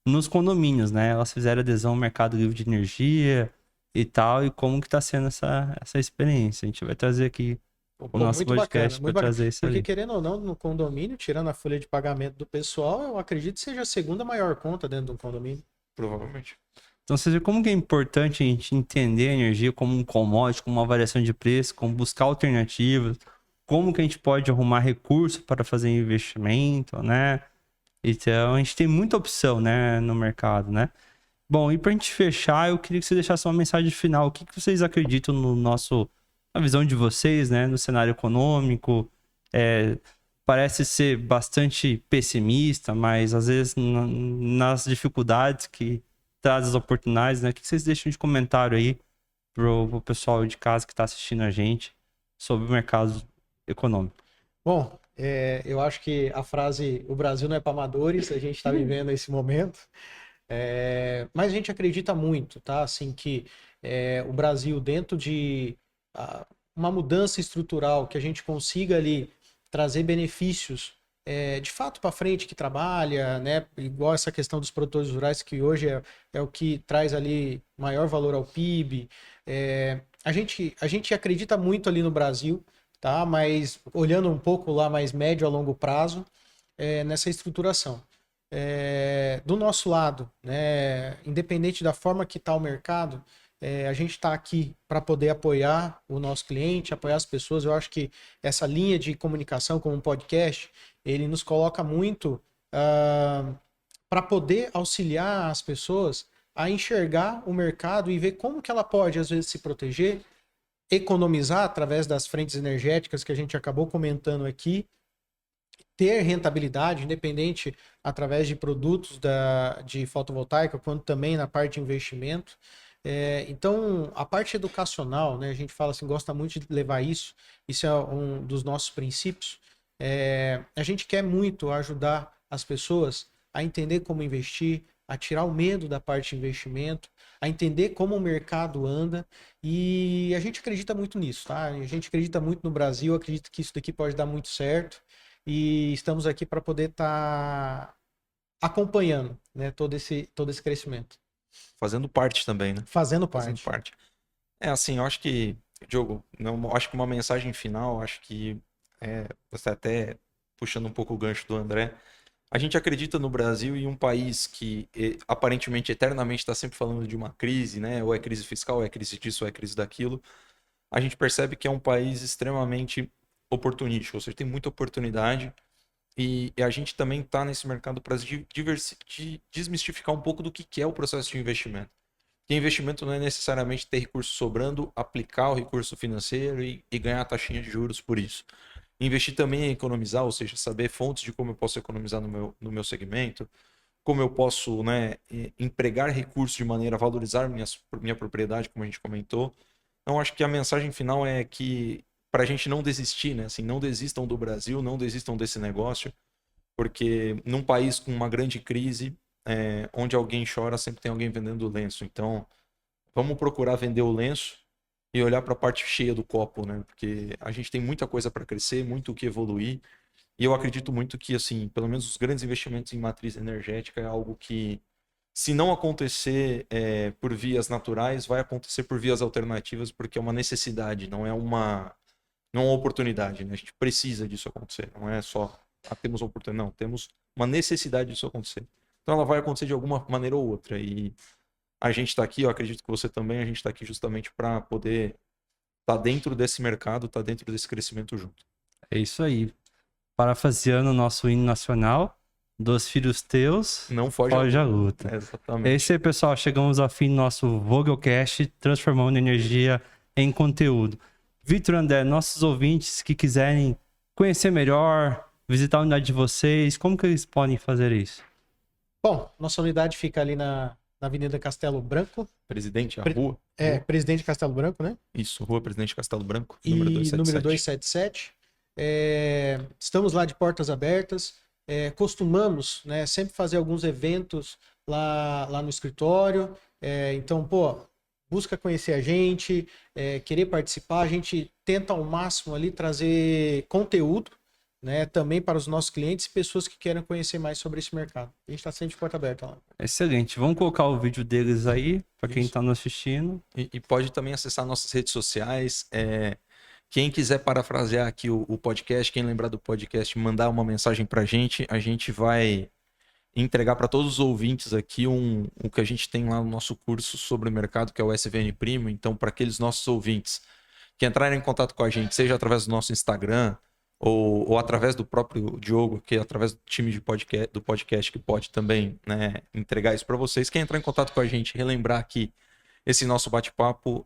nos condomínios, né? Elas fizeram adesão ao mercado livre de energia e tal, e como que tá sendo essa experiência. A gente vai trazer aqui o nosso Muito podcast bacana, para muito bacana. trazer isso Porque ali. querendo ou não, no condomínio, tirando a folha de pagamento do pessoal, eu acredito que seja a segunda maior conta dentro de um condomínio. provavelmente. Então, você vê como que é importante a gente entender a energia como um commodity, como uma variação de preço, como buscar alternativas, como que a gente pode arrumar recurso para fazer investimento, né? Então, a gente tem muita opção, né, no mercado, né? Bom, e para a gente fechar, eu queria que você deixasse uma mensagem final. O que que vocês acreditam na visão de vocês, né, no cenário econômico? Parece ser bastante pessimista, mas às vezes nas dificuldades que traz as oportunidades, né? O que vocês deixam de comentário aí pro pessoal de casa que está assistindo a gente sobre o mercado econômico? Bom, eu acho que a frase "o Brasil não é para amadores", a gente está vivendo esse momento. Mas a gente acredita muito, tá? Assim, que o Brasil, dentro de uma mudança estrutural, que a gente consiga ali trazer benefícios de fato para frente, que trabalha, né? Igual essa questão dos produtores rurais, que hoje é o que traz ali maior valor ao PIB. A gente acredita muito ali no Brasil, tá? Mas olhando um pouco lá mais médio a longo prazo, nessa estruturação. Do nosso lado, né, independente da forma que está o mercado, a gente está aqui para poder apoiar o nosso cliente, apoiar as pessoas. Eu acho que essa linha de comunicação, como um podcast, ele nos coloca muito para poder auxiliar as pessoas a enxergar o mercado e ver como que ela pode, às vezes, se proteger, economizar através das frentes energéticas que a gente acabou comentando aqui, ter rentabilidade, independente através de produtos de fotovoltaica, quanto também na parte de investimento. Então, a parte educacional, né, a gente fala assim, gosta muito de levar isso é um dos nossos princípios. A gente quer muito ajudar as pessoas a entender como investir, a tirar o medo da parte de investimento, a entender como o mercado anda, e a gente acredita muito nisso, tá? A gente acredita muito no Brasil, acredita que isso daqui pode dar muito certo, e estamos aqui para poder estar acompanhando, né, todo esse crescimento. Fazendo parte também, né? Fazendo Fazendo parte. parte. É assim, eu acho que, Diogo, não, eu acho que uma mensagem final, acho que você até puxando um pouco o gancho do André, a gente acredita no Brasil em um país que aparentemente eternamente está sempre falando de uma crise, né? Ou é crise fiscal, ou é crise disso, ou é crise daquilo. A gente percebe que é um país extremamente oportunístico, ou seja, tem muita oportunidade e a gente também está nesse mercado para desmistificar um pouco do que é o processo de investimento. Que investimento não é necessariamente ter recurso sobrando, aplicar o recurso financeiro e ganhar a taxinha de juros por isso. Investir também é economizar, ou seja, saber fontes de como eu posso economizar no meu segmento, como eu posso, né, empregar recursos de maneira a valorizar minha propriedade, como a gente comentou. Então, acho que a mensagem final é que para a gente não desistir, né, assim, não desistam do Brasil, não desistam desse negócio, porque num país com uma grande crise, onde alguém chora, sempre tem alguém vendendo lenço. Então, vamos procurar vender o lenço e olhar para a parte cheia do copo, né? Porque a gente tem muita coisa para crescer, muito o que evoluir. E eu acredito muito que, assim, pelo menos os grandes investimentos em matriz energética é algo que, se não acontecer por vias naturais, vai acontecer por vias alternativas, porque é uma necessidade, não é uma oportunidade, né? A gente precisa disso acontecer, não é só temos oportunidade, não, temos uma necessidade disso acontecer. Então ela vai acontecer de alguma maneira ou outra. E a gente está aqui, eu acredito que você também, a gente está aqui justamente para poder estar dentro desse mercado, estar dentro desse crescimento junto. É isso aí. Parafraseando o nosso hino nacional, dos filhos teus, Não foge foge à a luta. luta. É Exatamente. isso aí, pessoal. Chegamos ao fim do nosso Vogelcast, transformando energia em conteúdo. Vitor, André, nossos ouvintes que quiserem conhecer melhor, visitar a unidade de vocês, como que eles podem fazer isso? Bom, nossa unidade fica ali na Avenida Castelo Branco. Presidente, a rua. Presidente Castelo Branco, né? Isso, Rua Presidente Castelo Branco, E número 277. número 277. Estamos lá de portas abertas. Costumamos, né, sempre fazer alguns eventos lá no escritório. Então, pô, busca conhecer a gente, querer participar. A gente tenta ao máximo ali trazer conteúdo, né, também para os nossos clientes e pessoas que queiram conhecer mais sobre esse mercado. A gente está sempre de porta aberta lá. Excelente. Vamos colocar o vídeo deles aí, para quem está nos assistindo. E pode também acessar nossas redes sociais. Quem quiser parafrasear aqui o podcast, quem lembrar do podcast, mandar uma mensagem para a gente vai entregar para todos os ouvintes aqui o que a gente tem lá no nosso curso sobre o mercado, que é o SVN Premium. Então, para aqueles nossos ouvintes que entrarem em contato com a gente, seja através do nosso Instagram ou através do próprio Diogo, que é através do time do podcast que pode também, né, entregar isso para vocês. Quem entrar em contato com a gente, relembrar aqui esse nosso bate-papo,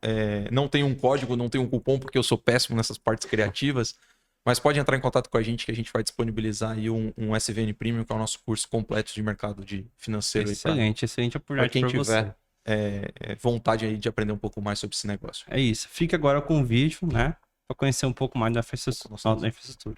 não tem um código, não tem um cupom, porque eu sou péssimo nessas partes criativas, mas pode entrar em contato com a gente que a gente vai disponibilizar aí um SVN Premium, que é o nosso curso completo de mercado financeiro. Excelente Para oportunidade quem para você. tiver vontade aí de aprender um pouco mais sobre esse negócio. É isso. Fique agora com o vídeo, né? Para conhecer um pouco mais da infraestrutura.